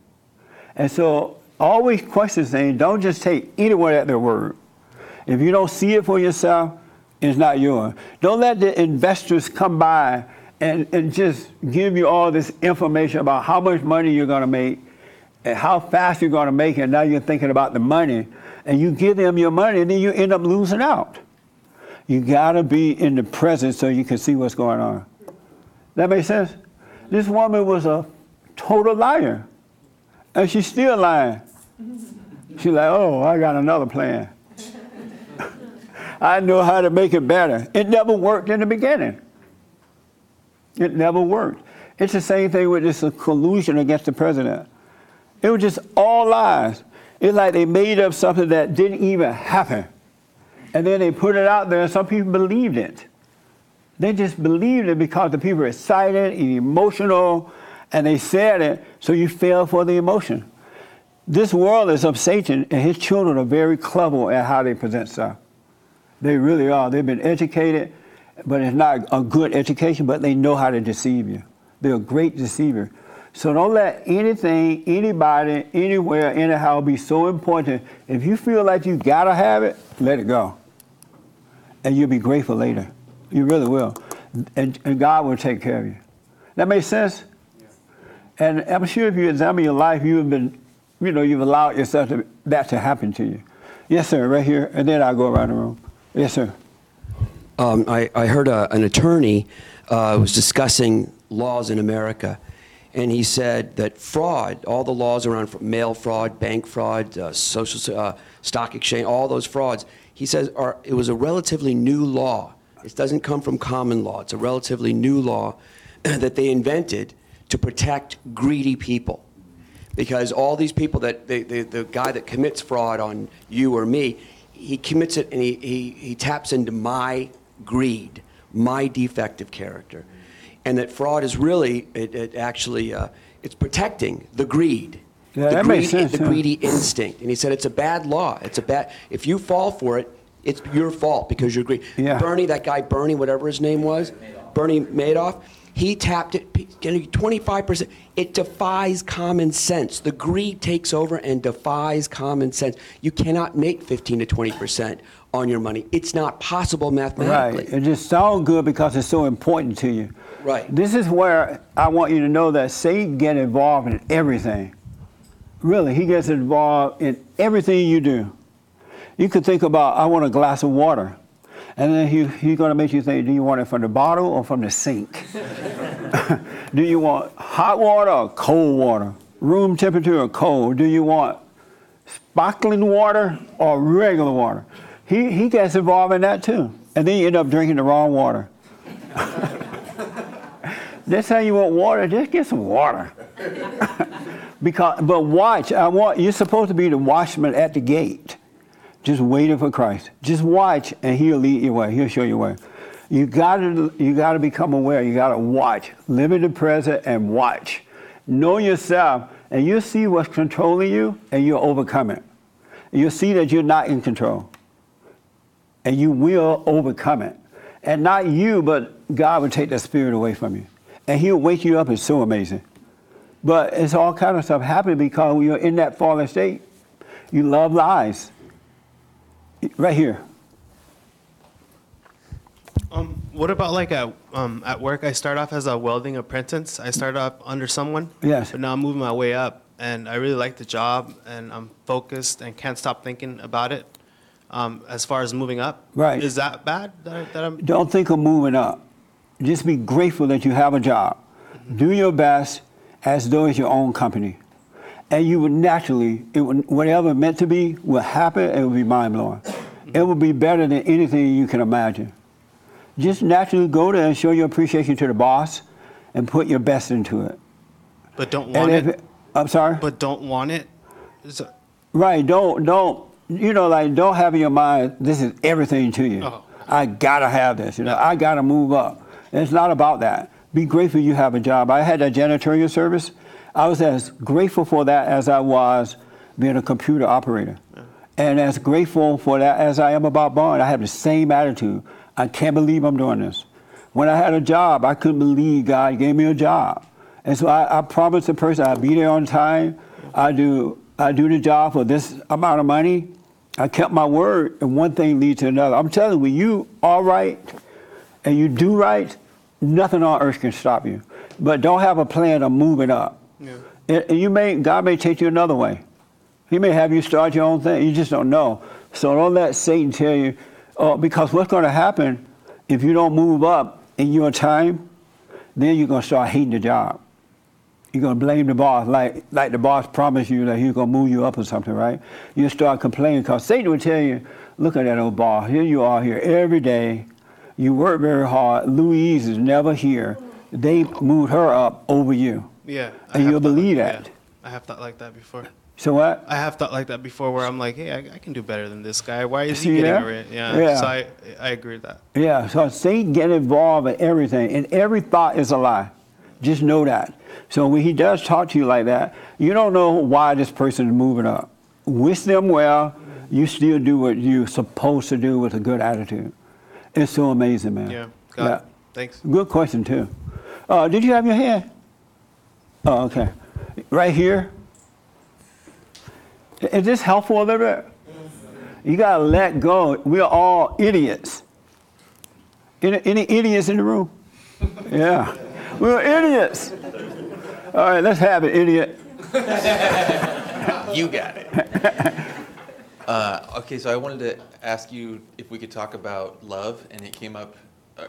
And so always question things. Don't just take anyone at their word. If you don't see it for yourself, it's not yours. Don't let the investors come by and just give you all this information about how much money you're going to make and how fast you're going to make it. And now you're thinking about the money. And you give them your money, and then you end up losing out. You got to be in the present so you can see what's going on. That makes sense? This woman was a total liar. And she's still lying. She's like, oh, I got another plan. I know how to make it better. It never worked in the beginning. It never worked. It's the same thing with this collusion against the president. It was just all lies. It's like they made up something that didn't even happen. And then they put it out there and some people believed it. They just believed it because the people were excited and emotional and they said it, so you fell for the emotion. This world is of Satan, and his children are very clever at how they present stuff. They really are. They've been educated, but it's not a good education, but they know how to deceive you. They're a great deceiver. So don't let anything, anybody, anywhere, anyhow be so important. If you feel like you gotta have it, let it go. And you'll be grateful later. You really will. And God will take care of you. That makes sense? And I'm sure if you examine your life, you've been, you've allowed yourself that to happen to you. Yes, sir, right here. And then I'll go around the room. Yes, sir. I heard an attorney was discussing laws in America, and he said that fraud, all the laws around mail fraud, bank fraud, stock exchange, all those frauds, he says it was a relatively new law. It doesn't come from common law. It's a relatively new law that they invented to protect greedy people. Because all these people the guy that commits fraud on you or me, he commits it and he taps into my greed, my defective character. And that fraud is really, it's protecting the greed. Yeah, that makes sense. The greedy instinct. And he said it's a bad law. If you fall for it, it's your fault because you're greedy. Yeah. Bernie, that guy Bernie, whatever his name was, Bernie Madoff, he tapped it, 25%. It defies common sense. The greed takes over and defies common sense. You cannot make 15 to 20% on your money. It's not possible mathematically. Right. It just sounds good because it's so important to you. Right. This is where I want you to know that Satan gets involved in everything. Really, he gets involved in everything you do. You could think about, I want a glass of water. And then he's going to make you think, do you want it from the bottle or from the sink? Do you want hot water or cold water? Room temperature or cold? Do you want sparkling water or regular water? He gets involved in that too. And then you end up drinking the wrong water. Next time you want water, just get some water. But watch, you're supposed to be the watchman at the gate, just waiting for Christ. Just watch, and he'll lead your way. He'll show you way. You gotta become aware. You gotta watch. Live in the present and watch. Know yourself, and you'll see what's controlling you, and you'll overcome it. You'll see that you're not in control, and you will overcome it. And not you, but God will take that spirit away from you, and he'll wake you up. It's so amazing. But it's all kind of stuff happening because when you're in that fallen state, you love lies. Right here. What about like at work? I start off as a welding apprentice. I started off under someone. Yes. But now I'm moving my way up, and I really like the job, and I'm focused and can't stop thinking about it. As far as moving up, Right. Is that bad? That I'm Don't think of moving up. Just be grateful that you have a job. Do your best as though it's your own company. And you would naturally, whatever meant to be will happen, and it will be mind-blowing. It will be better than anything you can imagine. Just naturally go there and show your appreciation to the boss and put your best into it. But don't want it. I'm sorry? But don't want it. Right, don't have in your mind, this is everything to you. Oh. I gotta have this, I gotta move up. It's not about that. Be grateful you have a job. I had that janitorial service. I was as grateful for that as I was being a computer operator. Yeah. And as grateful for that as I am about Bond. I have the same attitude. I can't believe I'm doing this. When I had a job, I couldn't believe God gave me a job. And so I promised the person I'd be there on time. I do the job for this amount of money. I kept my word, and one thing leads to another. I'm telling you, when you are right and you do right, nothing on earth can stop you. But don't have a plan of moving up. Yeah. And God may take you another way. He may have you start your own thing. You just don't know. So don't let Satan tell you, because what's going to happen if you don't move up in your time, then you're going to start hating the job. You're going to blame the boss, like the boss promised you that he's going to move you up or something, right? You start complaining because Satan will tell you, look at that old boss. Here you are here every day. You work very hard. Louise is never here. They moved her up over you. Yeah. And you'll believe that. Yeah. I have thought like that before. So what? I have thought like that before where I'm like, hey, I can do better than this guy. Why is he getting a raise? Yeah. So I agree with that. Yeah, so Satan get involved in everything, and every thought is a lie. Just know that. So when he does talk to you like that, you don't know why this person is moving up. Wish them well. You still do what you're supposed to do with a good attitude. It's so amazing, man. Yeah, got it. Thanks. Good question, too. Did you have your hand? Oh, okay. Right here. Is this helpful a little bit? You got to let go. We are all idiots. Any idiots in the room? Yeah. We're idiots. All right, let's have it, idiot. You got it. Okay, so I wanted to ask you if we could talk about love, and it came up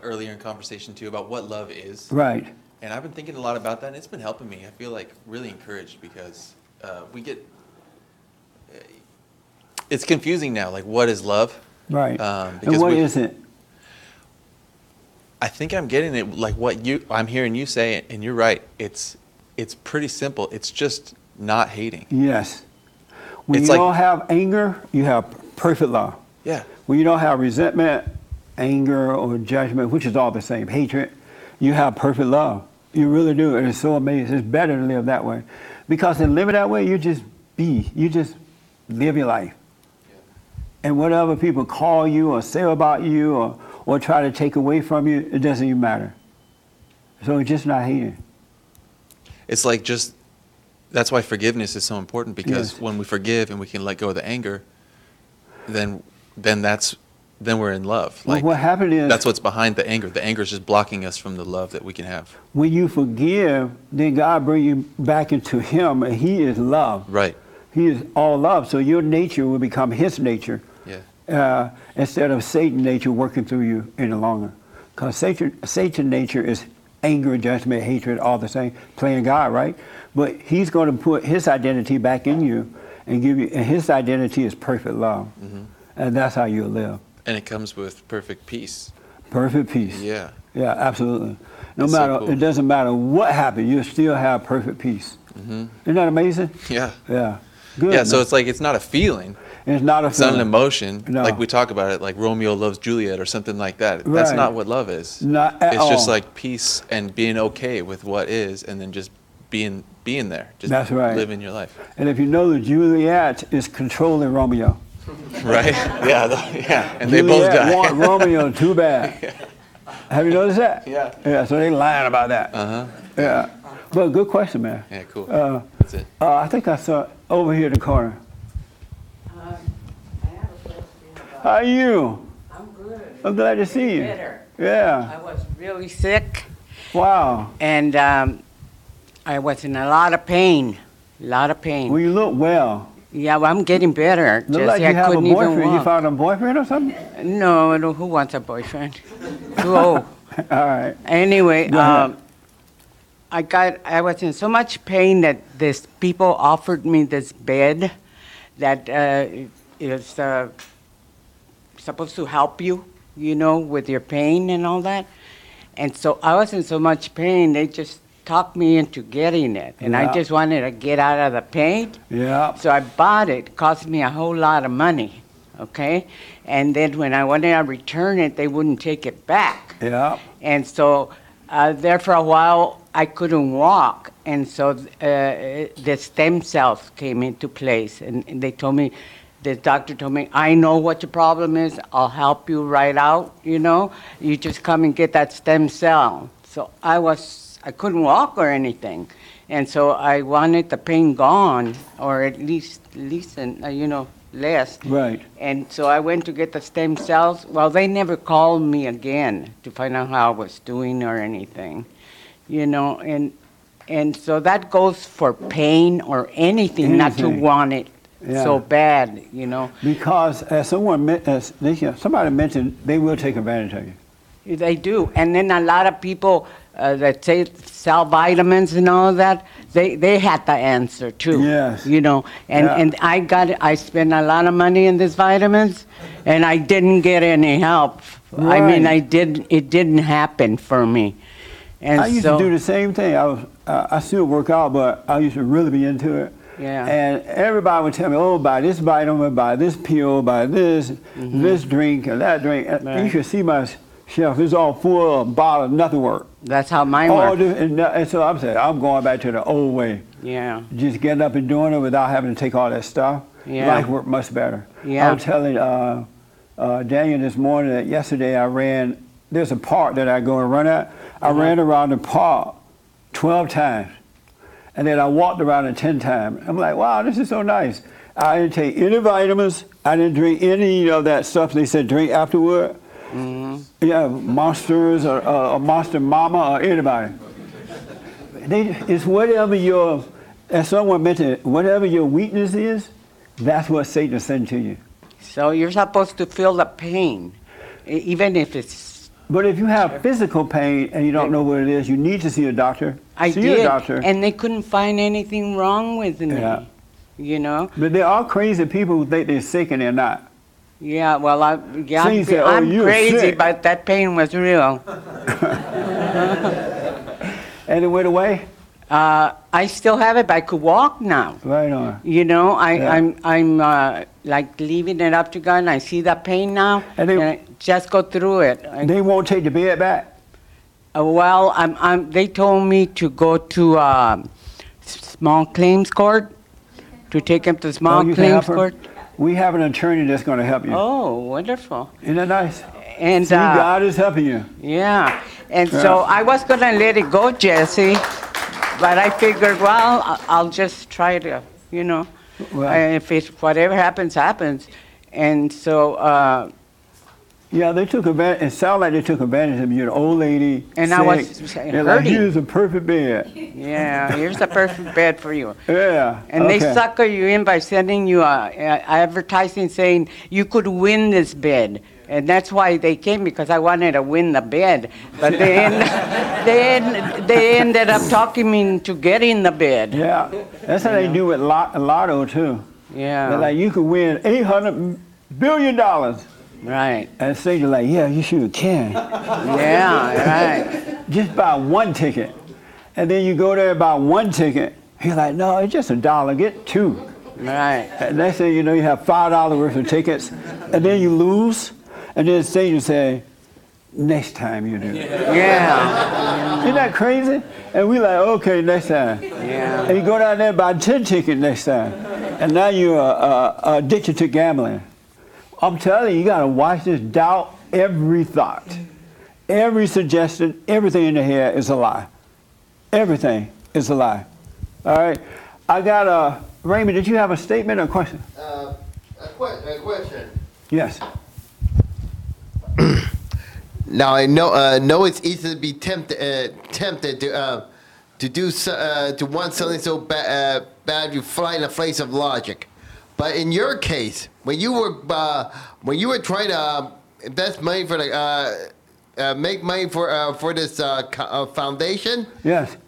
earlier in conversation too about what love is. Right. And I've been thinking a lot about that, and it's been helping me. I feel like really encouraged because we get, it's confusing now, like what is love? Right. And what is it? I think I'm getting it like I'm hearing you say, and you're right. It's pretty simple. It's just not hating. Yes. When you don't have anger, you have perfect love. Yeah. When you don't have resentment, anger, or judgment, which is all the same, hatred, you have perfect love. You really do. And it's so amazing. It's better to live that way. Because in living that way, you just live your life. Yeah. And whatever people call you or say about you or try to take away from you, it doesn't even matter. So it's just not hating. It's like that's why forgiveness is so important, because when we forgive and we can let go of the anger, then that's then we're in love. Well, what happened is that's what's behind the anger. The anger is just blocking us from the love that we can have. when you forgive, then God bring you back into Him, and He is love. Right. He is all love. So your nature will become His nature. Yeah. Instead of Satan's nature working through you any longer. Because Satan's nature is anger, judgment, hatred, all the same, playing God, right? But He's going to put His identity back in you and give you, and His identity is perfect love. Mm-hmm. And that's how you live. And it comes with perfect peace. Perfect peace. Yeah. Yeah, absolutely. No It's so matter, cool. it doesn't matter what happened, you still have perfect peace. Mm-hmm. Isn't that amazing? Yeah. Yeah. Good. Yeah, so man. it's like it's not a feeling. It's not a It's not feeling. an emotion. No. Like we talk about it, like Romeo loves Juliet or something like that. That's Right. not what love is. Not at It's just all. like peace and being okay with what is, and then just being there. Just That's right. living your life. And if you know that Juliet is controlling Romeo. Right? Yeah. Yeah. And they both Juliet die. want Romeo too bad. Have you noticed that? Yeah. Yeah, so they lying about that. Uh-huh. Yeah. But good question, man. Yeah, cool. That's it. I think I saw over here in the corner. How are you? I'm good. I'm glad to see you. Better. Yeah. I was really sick. Wow. And I was in a lot of pain. A lot of pain. Well, you look well. Yeah, well, I'm getting better. Look Just like you I have a couldn't even boyfriend. You walk. found a boyfriend or something? No, who wants a boyfriend? Too old. All right. Anyway, Go ahead. I was in so much pain that this people offered me this bed that is supposed to help you, you know, with your pain and all that. And so I was in so much pain, they just talked me into getting it. And Yeah. I just wanted to get out of the pain. Yeah. So I bought it. It cost me a whole lot of money, okay? And then when I wanted to return it, they wouldn't take it back. Yeah. And so there for a while, I couldn't walk. And so the stem cells came into place. And they told me, the doctor told me, I know what your problem is. I'll help you right out, you know. You just come and get that stem cell. So I couldn't walk or anything. And so I wanted the pain gone, or at least you know, less. Right. And so I went to get the stem cells. Well, they never called me again to find out how I was doing or anything, you know. And so that goes for pain or anything, not to Anything. want it Yeah. so bad, you know. Because as somebody mentioned, they will take advantage of you. They do. And then a lot of people that say sell vitamins and all that, they had the answer too. Yes. You know, and, Yeah. I spent a lot of money in these vitamins and I didn't get any help. I mean, Right. it didn't happen for me. And I used so, to do the same thing. I still work out, but I used to really be into it. Yeah. And everybody would tell me, oh, buy this vitamin, buy this pill, buy this, this drink, and that drink. And Right. you should see my shelf. It's all full of bottles, nothing works. That's how mine All works. different, and so I'm saying, I'm going back to the old way. Yeah. Just getting up and doing it without having to take all that stuff. Yeah. Life worked much better. Yeah. I was telling Daniel this morning that yesterday I ran, there's a park that I go and run at. I ran around the park 12 times. And then I walked around it 10 times. I'm like, wow, this is so nice. I didn't take any vitamins. I didn't drink any of that stuff they said drink afterward. Yeah, Monsters or Monster Mama or anybody. It's whatever your, as someone mentioned, whatever your weakness is, that's what Satan is sending to you. So you're supposed to feel the pain, even if it's. But if you have physical pain and you don't know what it is, you need to see a doctor. I see did, a doctor. and they couldn't find anything wrong with me. Yeah. You know. But there are crazy people who think they're sick and they're not. Yeah. Well, So you say, "Oh, I'm you're crazy, sick." but that pain was real. And it went away? I still have it, but I could walk now. Right on. You know, Yeah. I'm like leaving it up to God, and I see the pain now, And I just go through it. They won't take the bed back? Well, they told me to go to small claims court, to take him to small you can claims help her? court. We have an attorney that's going to help you. Oh, wonderful. Isn't that nice? And See, God is helping you. Yeah, and Yeah. so I was gonna let it go, Jesse, but I figured, well, I'll just try to, you know, Well- if it's whatever happens, happens. And so Yeah, they took advantage. It sounded like they took advantage of you, an old lady. And sick. I was They're like, hurting. here's a perfect bed. Yeah, here's the perfect bed for you. Yeah. And they okay. sucker you in by sending you a advertising saying you could win this bed. And that's why they came, because I wanted to win the bed. But they ended up talking me into getting the bed. Yeah, that's how they do with Lotto too. Yeah. They're like, you could win $800 billion. Right. And say you're like, yeah, you sure can. Yeah, right. Just buy one ticket. And then you go there and buy one ticket. He's like, no, it's just $1, get two. Right. And next thing you know, you have $5 worth of tickets. And then you lose. And then you say, next time you do. Yeah. Isn't that crazy? And we like, okay, next time. Yeah. And you go down there and buy 10 tickets next time. And now you're addicted to gambling. I'm telling you, you gotta watch this, doubt every thought. Every suggestion, everything in the head is a lie. Everything is a lie. All right? I got Raymond, did you have a statement or a question? A question. Yes. Now I know it's easy to be tempted to want something so bad you fly in the face of logic. But in your case, when you were trying to invest money for make money for this foundation, yes.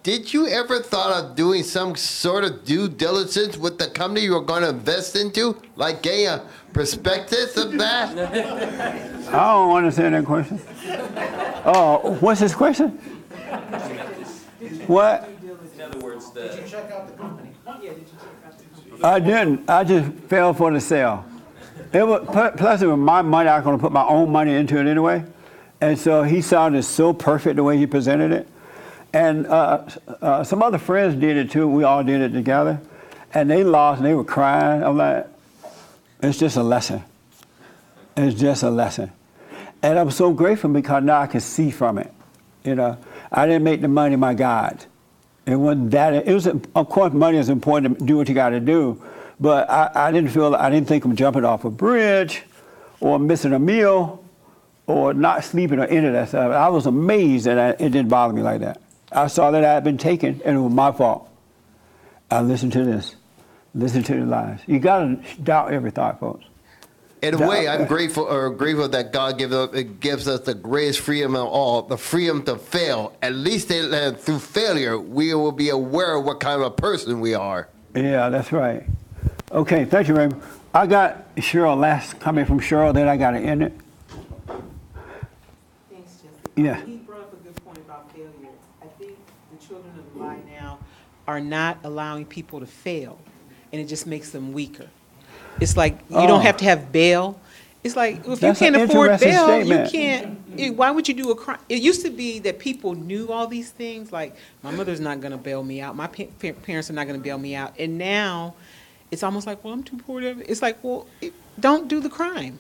Did you ever thought of doing some sort of due diligence with the company you were going to invest into, like getting a prospectus of that? I don't understand that question. Oh, what's his question? What? In other words, Did you check out the company? Yeah, did you check out the company? I didn't. I just fell for the sale. It was, plus, it was my money. I was going to put my own money into it anyway. And so he sounded so perfect the way he presented it. And some other friends did it too. We all did it together. And they lost and they were crying. I'm like, it's just a lesson. It's just a lesson. And I'm so grateful because now I can see from it. You know, I didn't make the money my God. It wasn't that. It was, of course, money is important to do what you got to do. But I didn't think of jumping off a bridge or missing a meal or not sleeping or any of that stuff. I was amazed that it didn't bother me like that. I saw that I had been taken and it was my fault. I listened to this. Listen to the lies. You got to doubt every thought, folks. In a way, I'm grateful that God gives us the greatest freedom of all, the freedom to fail. At least through failure, we will be aware of what kind of a person we are. Yeah, that's right. Okay, thank you, Raymond. I got Cheryl last comment from Cheryl, then I got to end it. Thanks, Jussie. Yeah. He brought up a good point about failure. I think the children of the lie now are not allowing people to fail, and it just makes them weaker. It's like you don't have to have bail. It's like if you can't afford bail, you can't. Why would you do a crime? It used to be that people knew all these things. Like my mother's not going to bail me out. My parents are not going to bail me out. And now, it's almost like, well, I'm too poor to. It's like, well, don't do the crime.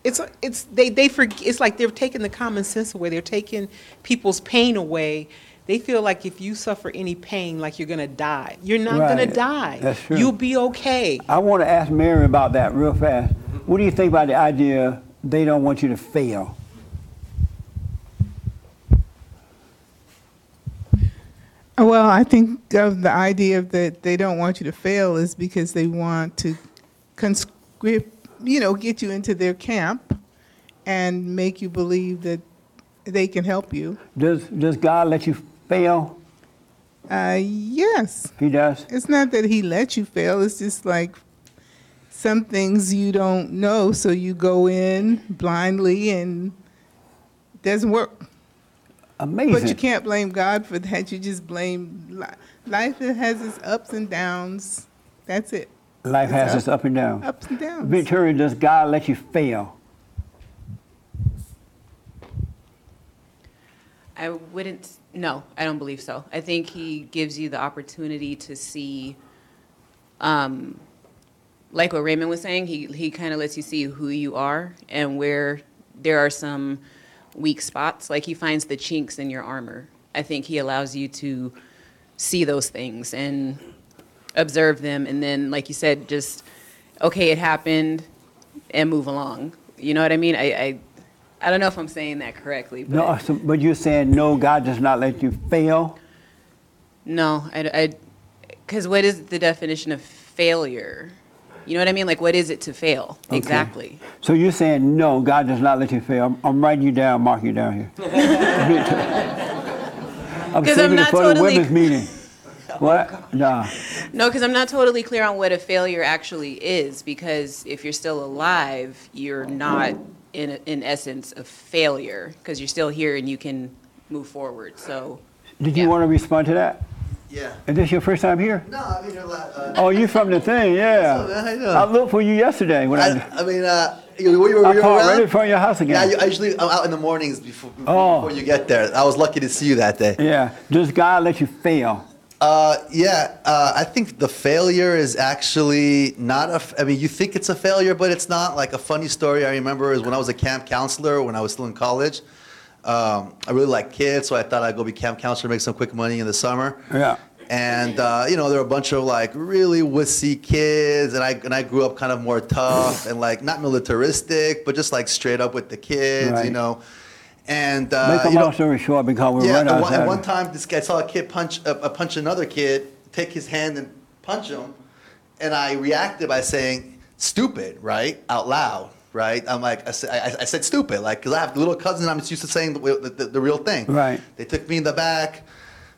They forget. It's like they're taking the common sense away. They're taking people's pain away. They feel like if you suffer any pain, like you're gonna die. You're not gonna die. That's true. You'll be okay. I want to ask Mary about that real fast. What do you think about the idea they don't want you to fail? Well, I think of the idea that they don't want you to fail is because they want to conscript, get you into their camp and make you believe that they can help you. Does God let you fail? Yes. He does? It's not that he lets you fail. It's just like some things you don't know, so you go in blindly and it doesn't work. Amazing. But you can't blame God for that. You just blame life. It has its ups and downs. That's it. Life has its up and down. Ups and downs. Victoria, does God let you fail? No, I don't believe so. I think he gives you the opportunity to see, like what Raymond was saying, he kind of lets you see who you are and where there are some weak spots. Like he finds the chinks in your armor. I think he allows you to see those things and observe them. And then, like you said, just, okay, it happened and move along. You know what I mean? I don't know if I'm saying that correctly, but No, but you're saying no, God does not let you fail? no, because what is the definition of failure? You know what I mean? Like, what is it to fail? Okay. Exactly. So you're saying no, God does not let you fail. I'm writing you down, mark you down here. I'm 'Cause I'm saving it not for the totally- women's meeting. What? Nah. No, because I'm not totally clear on what a failure actually is, because if you're still alive, you're not, in essence, a failure, because you're still here and you can move forward. So, Did you want to respond to that? Yeah. Is this your first time here? No, I mean, Oh, you from the thing, yeah. What's up, man? How you doing? I looked for you yesterday when I mean, you were I parked around? right in front of your house again. Yeah, I'm out in the mornings before Oh. you get there. I was lucky to see you that day. Yeah. Does God let you fail? I think the failure is actually not I mean, you think it's a failure, but it's not. Like a funny story I remember is when I was a camp counselor when I was still in college. I really like kids, so I thought I'd go be camp counselor, make some quick money in the summer. Yeah. And there were a bunch of like really wussy kids, and I grew up kind of more tough and like not militaristic, but just like straight up with the kids, Right. you know. And Make a long story short because we're running out of and one time. time this guy saw a kid punch another kid, take his hand and punch him, and I reacted by saying "stupid," right, out loud. Right, I'm like, I said stupid, like, because I have little cousins, I'm just used to saying the real thing. Right. They took me in the back.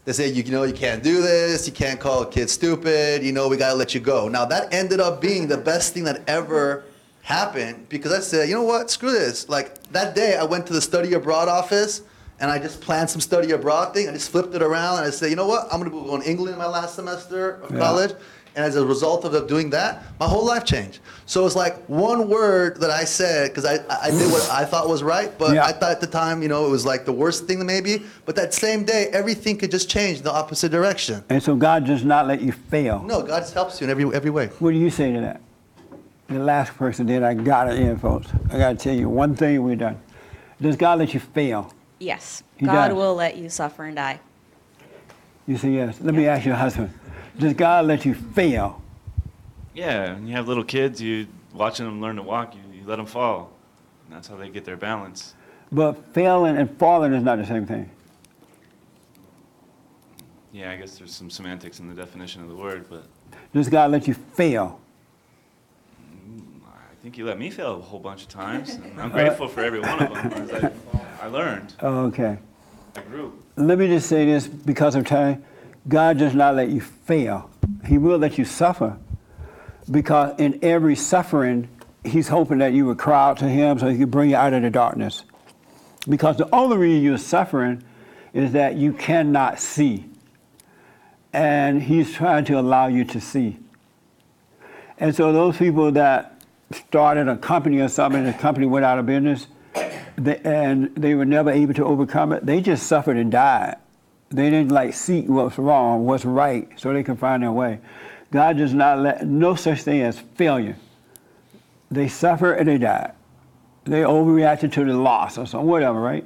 They said, you know, you can't do this. You can't call a kid stupid. You know, we got to let you go. Now, that ended up being the best thing that ever happened because I said, you know what, screw this. Like, that day, I went to the study abroad office, and I just planned some study abroad thing. I just flipped it around, and I said, you know what, I'm going to go to England in my last semester of college. And as a result of doing that, my whole life changed. So it's like one word that I said, because I did what I thought was right, but I thought at the time, you know, it was like the worst thing maybe. But that same day, everything could just change in the opposite direction. And so God does not let you fail. No, God just helps you in every way. What do you say to that? The last person did. I got it in, folks. I got to tell you one thing we're done. Does God let you fail? Yes. He God does. will let you suffer and die. You say yes. Let me ask your husband. Does God let you fail? Yeah, when you have little kids, you watching them learn to walk, you let them fall. And that's how they get their balance. But failing and falling is not the same thing. Yeah, I guess there's some semantics in the definition of the word, but Does God let you fail? I think you let me fail a whole bunch of times. And I'm grateful for every one of them. As I learned. Okay. I grew. Let me just say this because of time. God does not let you fail. He will let you suffer. Because in every suffering, he's hoping that you would cry out to him so he can bring you out of the darkness. Because the only reason you're suffering is that you cannot see. And he's trying to allow you to see. And so those people that started a company or something, and the company went out of business, and they were never able to overcome it, they just suffered and died. They didn't like seek what's wrong, what's right, so they can find their way. God does not let, no such thing as failure. They suffer and they die. They overreacted to the loss or something, whatever, right?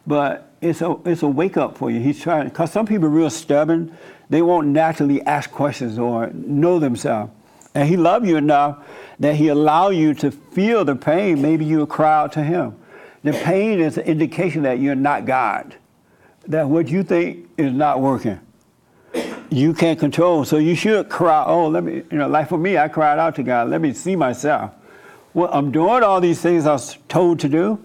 But it's a wake up for you. He's trying, because some people are real stubborn. They won't naturally ask questions or know themselves. And he loves you enough that he allow you to feel the pain. Maybe you'll cry out to him. The pain is an indication that you're not God, that what you think is not working. You can't control, so you should cry, oh, let me, like for me, I cried out to God, let me see myself. Well, I'm doing all these things I was told to do,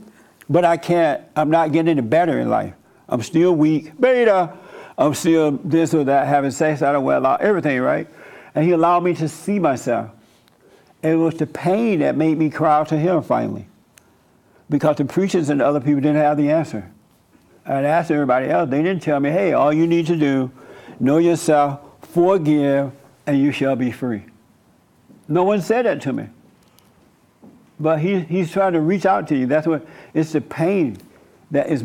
but I'm not getting any better in life. I'm still weak, beta, I'm still this or that, having sex out of wedlock, everything, right? And he allowed me to see myself. And it was the pain that made me cry out to him finally. Because the preachers and the other people didn't have the answer. I'd asked everybody else, they didn't tell me, hey, all you need to do, know yourself, forgive, and you shall be free. No one said that to me. But he's trying to reach out to you. That's what, it's the pain that is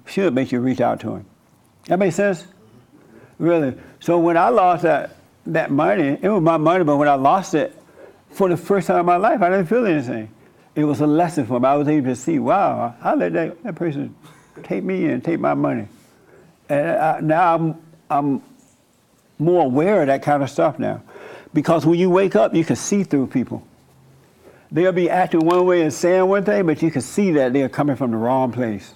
should make you reach out to him. That makes sense? Really. So when I lost that money, it was my money, but when I lost it, for the first time in my life, I didn't feel anything. It was a lesson for me. I was able to see, wow, I let that person take me and take my money. And now I'm more aware of that kind of stuff now. Because when you wake up, you can see through people. They'll be acting one way and saying one thing, but you can see that they're coming from the wrong place.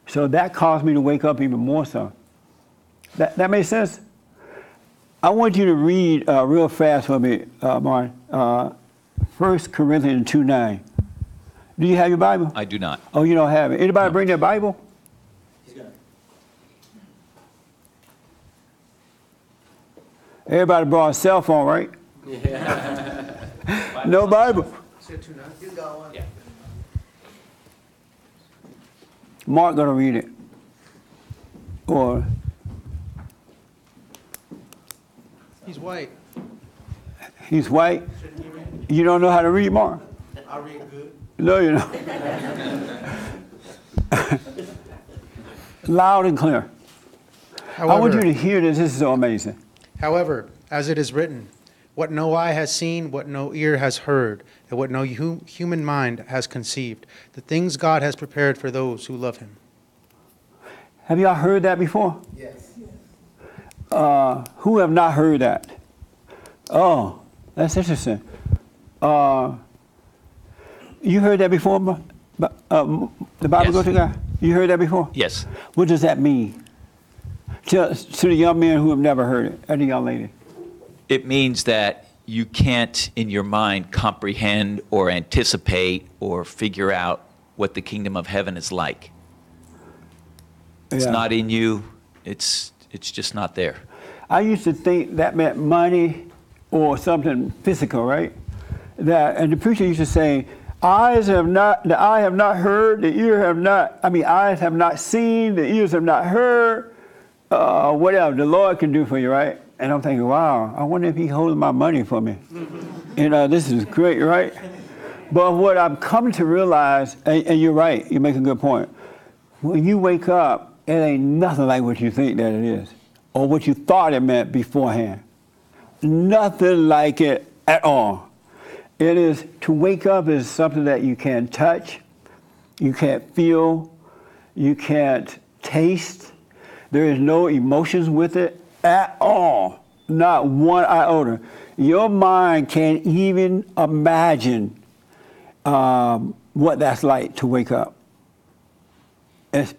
So that caused me to wake up even more so. That makes sense? I want you to read real fast for me, Martin. 1 Corinthians 2:9. Do you have your Bible? I do not. Oh, you don't have it. Anybody bring their Bible? Everybody brought a cell phone, right? Yeah. No Bible. Yeah. Mark gonna read it. Or He's white. he's white. You don't know how to read, Mark? I read good. No, you don't. Loud and clear. I want you to hear this. This is so amazing. However, as it is written, what no eye has seen, what no ear has heard, and what no human mind has conceived, the things God has prepared for those who love him. Have y'all heard that before? Yes. Who have not heard that? Oh, that's interesting. You heard that before? The Bible go to God? You heard that before? Yes. What does that mean? To the young men who have never heard it, and the young lady. It means that you can't, in your mind, comprehend or anticipate or figure out what the kingdom of heaven is like. It's Yeah. not in you. It's just not there. I used to think that meant money or something physical, right? And the preacher used to say, the eye have not heard, eyes have not seen, the ears have not heard, whatever the Lord can do for you, right? And I'm thinking, wow, I wonder if he's holding my money for me. This is great, right? But what I've come to realize, and you're right, you make a good point. When you wake up, it ain't nothing like what you think that it is, or what you thought it meant beforehand. Nothing like it at all. It is, to wake up is something that you can't touch, you can't feel, you can't taste. There is no emotions with it at all, not one iota. Your mind can't even imagine what that's like to wake up.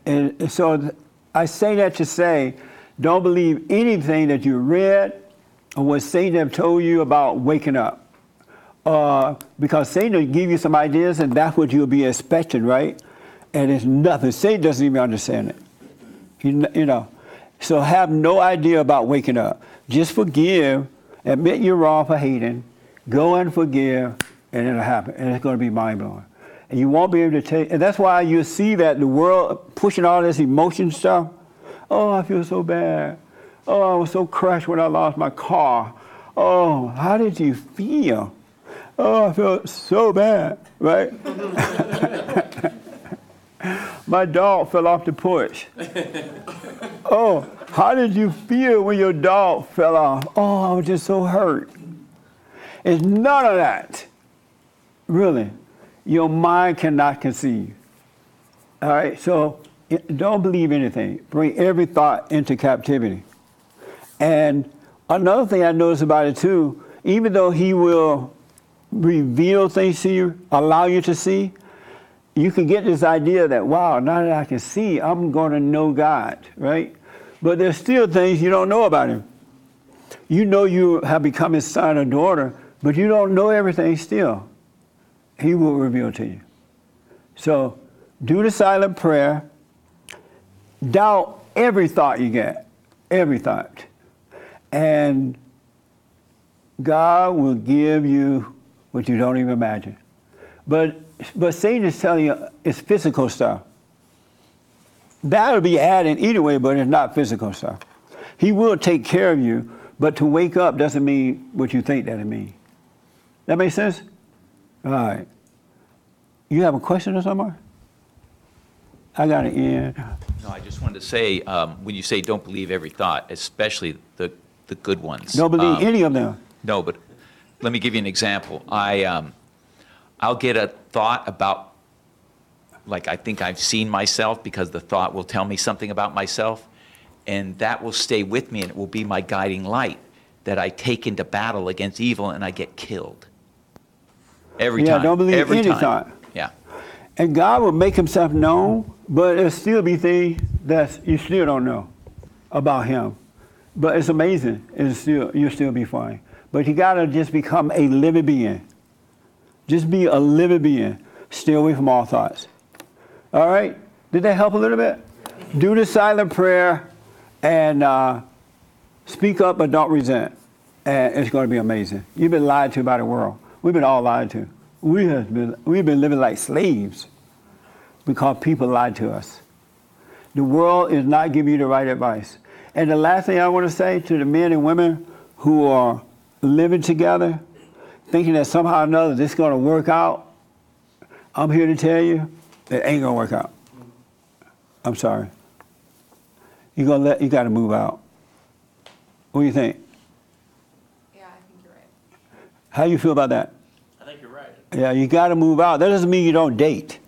And so I say that to say, don't believe anything that you read or what Satan have told you about waking up. Because Satan will give you some ideas and that's what you'll be expecting, right? And it's nothing. Satan doesn't even understand it. So have no idea about waking up. Just forgive, admit you're wrong for hating, go and forgive, and it'll happen. And it's going to be mind-blowing. And you won't be able to take, and that's why you see that the world pushing all this emotion stuff. Oh, I feel so bad. Oh, I was so crushed when I lost my car. Oh, how did you feel? Oh, I feel so bad, right? My dog fell off the porch. Oh, how did you feel when your dog fell off? Oh, I was just so hurt. It's none of that. Really. Your mind cannot conceive. All right, so don't believe anything. Bring every thought into captivity. And another thing I notice about it too, even though he will reveal things to you, allow you to see, you can get this idea that, wow, now that I can see, I'm going to know God, right? But there's still things you don't know about him. You know you have become his son or daughter, but you don't know everything still. He will reveal to you. So do the silent prayer. Doubt every thought you get, every thought. And God will give you what you don't even imagine. But Satan is telling you it's physical stuff. That'll be added anyway, but it's not physical stuff. He will take care of you, but to wake up doesn't mean what you think that it means. That make sense? All right. You have a question or something? I got it in. No, I just wanted to say, when you say don't believe every thought, especially the good ones. Don't believe any of them. No, but let me give you an example. I'll get a thought about, like, I think I've seen myself because the thought will tell me something about myself, and that will stay with me and it will be my guiding light that I take into battle against evil and I get killed. Every Yeah, time. don't believe Every any time. time. Yeah. And God will make himself known, but there'll still be things that you still don't know about him. But it's amazing. You'll still be fine. But you gotta just become a living being. Just be a living being. Stay away from all thoughts. All right? Did that help a little bit? Do the silent prayer and speak up but don't resent. And it's going to be amazing. You've been lied to by the world. We've been all lied to. We've been living like slaves because people lied to us. The world is not giving you the right advice. And the last thing I want to say to the men and women who are living together, thinking that somehow or another this is going to work out, I'm here to tell you it ain't going to work out. I'm sorry. You got to move out. What do you think? Yeah, I think you're right. How you feel about that? I think you're right. Yeah, you got to move out. That doesn't mean you don't date,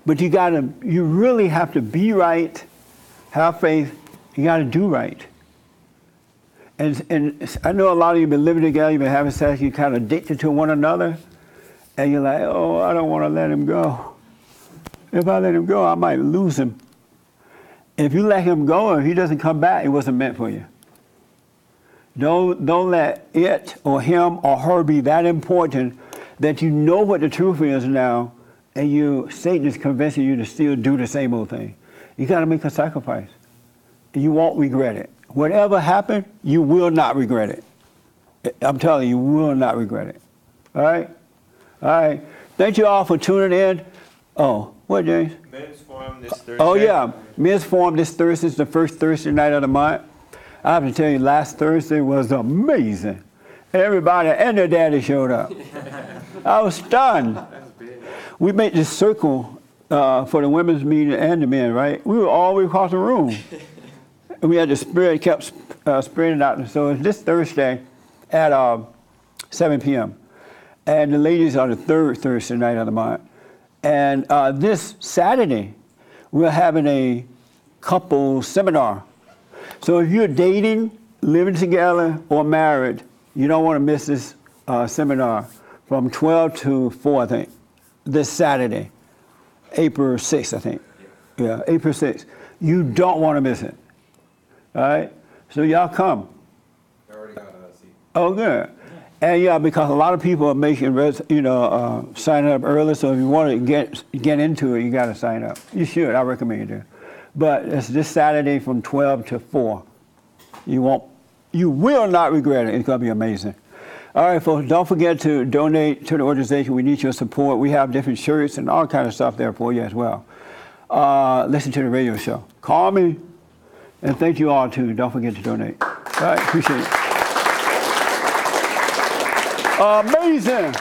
but you really have to be right, have faith. You got to do right. And I know a lot of you have been living together, you've been having sex, you're kind of addicted to one another, and you're like, oh, I don't want to let him go. If I let him go, I might lose him. If you let him go, if he doesn't come back, it wasn't meant for you. Don't let it or him or her be that important that you know what the truth is now, and Satan is convincing you to still do the same old thing. You got to make a sacrifice. You won't regret it. Whatever happened, you will not regret it. I'm telling you, you will not regret it. All right? All right. Thank you all for tuning in. Oh, what, James? Men's Forum this Thursday. Oh, yeah. Men's Forum this Thursday is the first Thursday night of the month. I have to tell you, last Thursday was amazing. Everybody and their daddy showed up. I was stunned. We made this circle for the women's meeting and the men, right? We were all the way across the room. And we had the spirit kept spreading out. So it's this Thursday at 7 p.m. And the ladies are the third Thursday night of the month. And this Saturday, we're having a couple seminar. So if you're dating, living together, or married, you don't want to miss this seminar from 12 to 4, I think, this Saturday, April 6th, I think. Yeah, April 6th. You don't want to miss it. All right? So y'all come. I already got a seat. Oh, good. And yeah, because a lot of people are making, signing up early. So if you want to get into it, you got to sign up. You should. I recommend you do. But it's this Saturday from 12 to 4. You will not regret it. It's going to be amazing. All right, folks, don't forget to donate to the organization. We need your support. We have different shirts and all kinds of stuff there for you as well. Listen to the radio show. Call me. And thank you all, too. Don't forget to donate. All right, appreciate it. Amazing.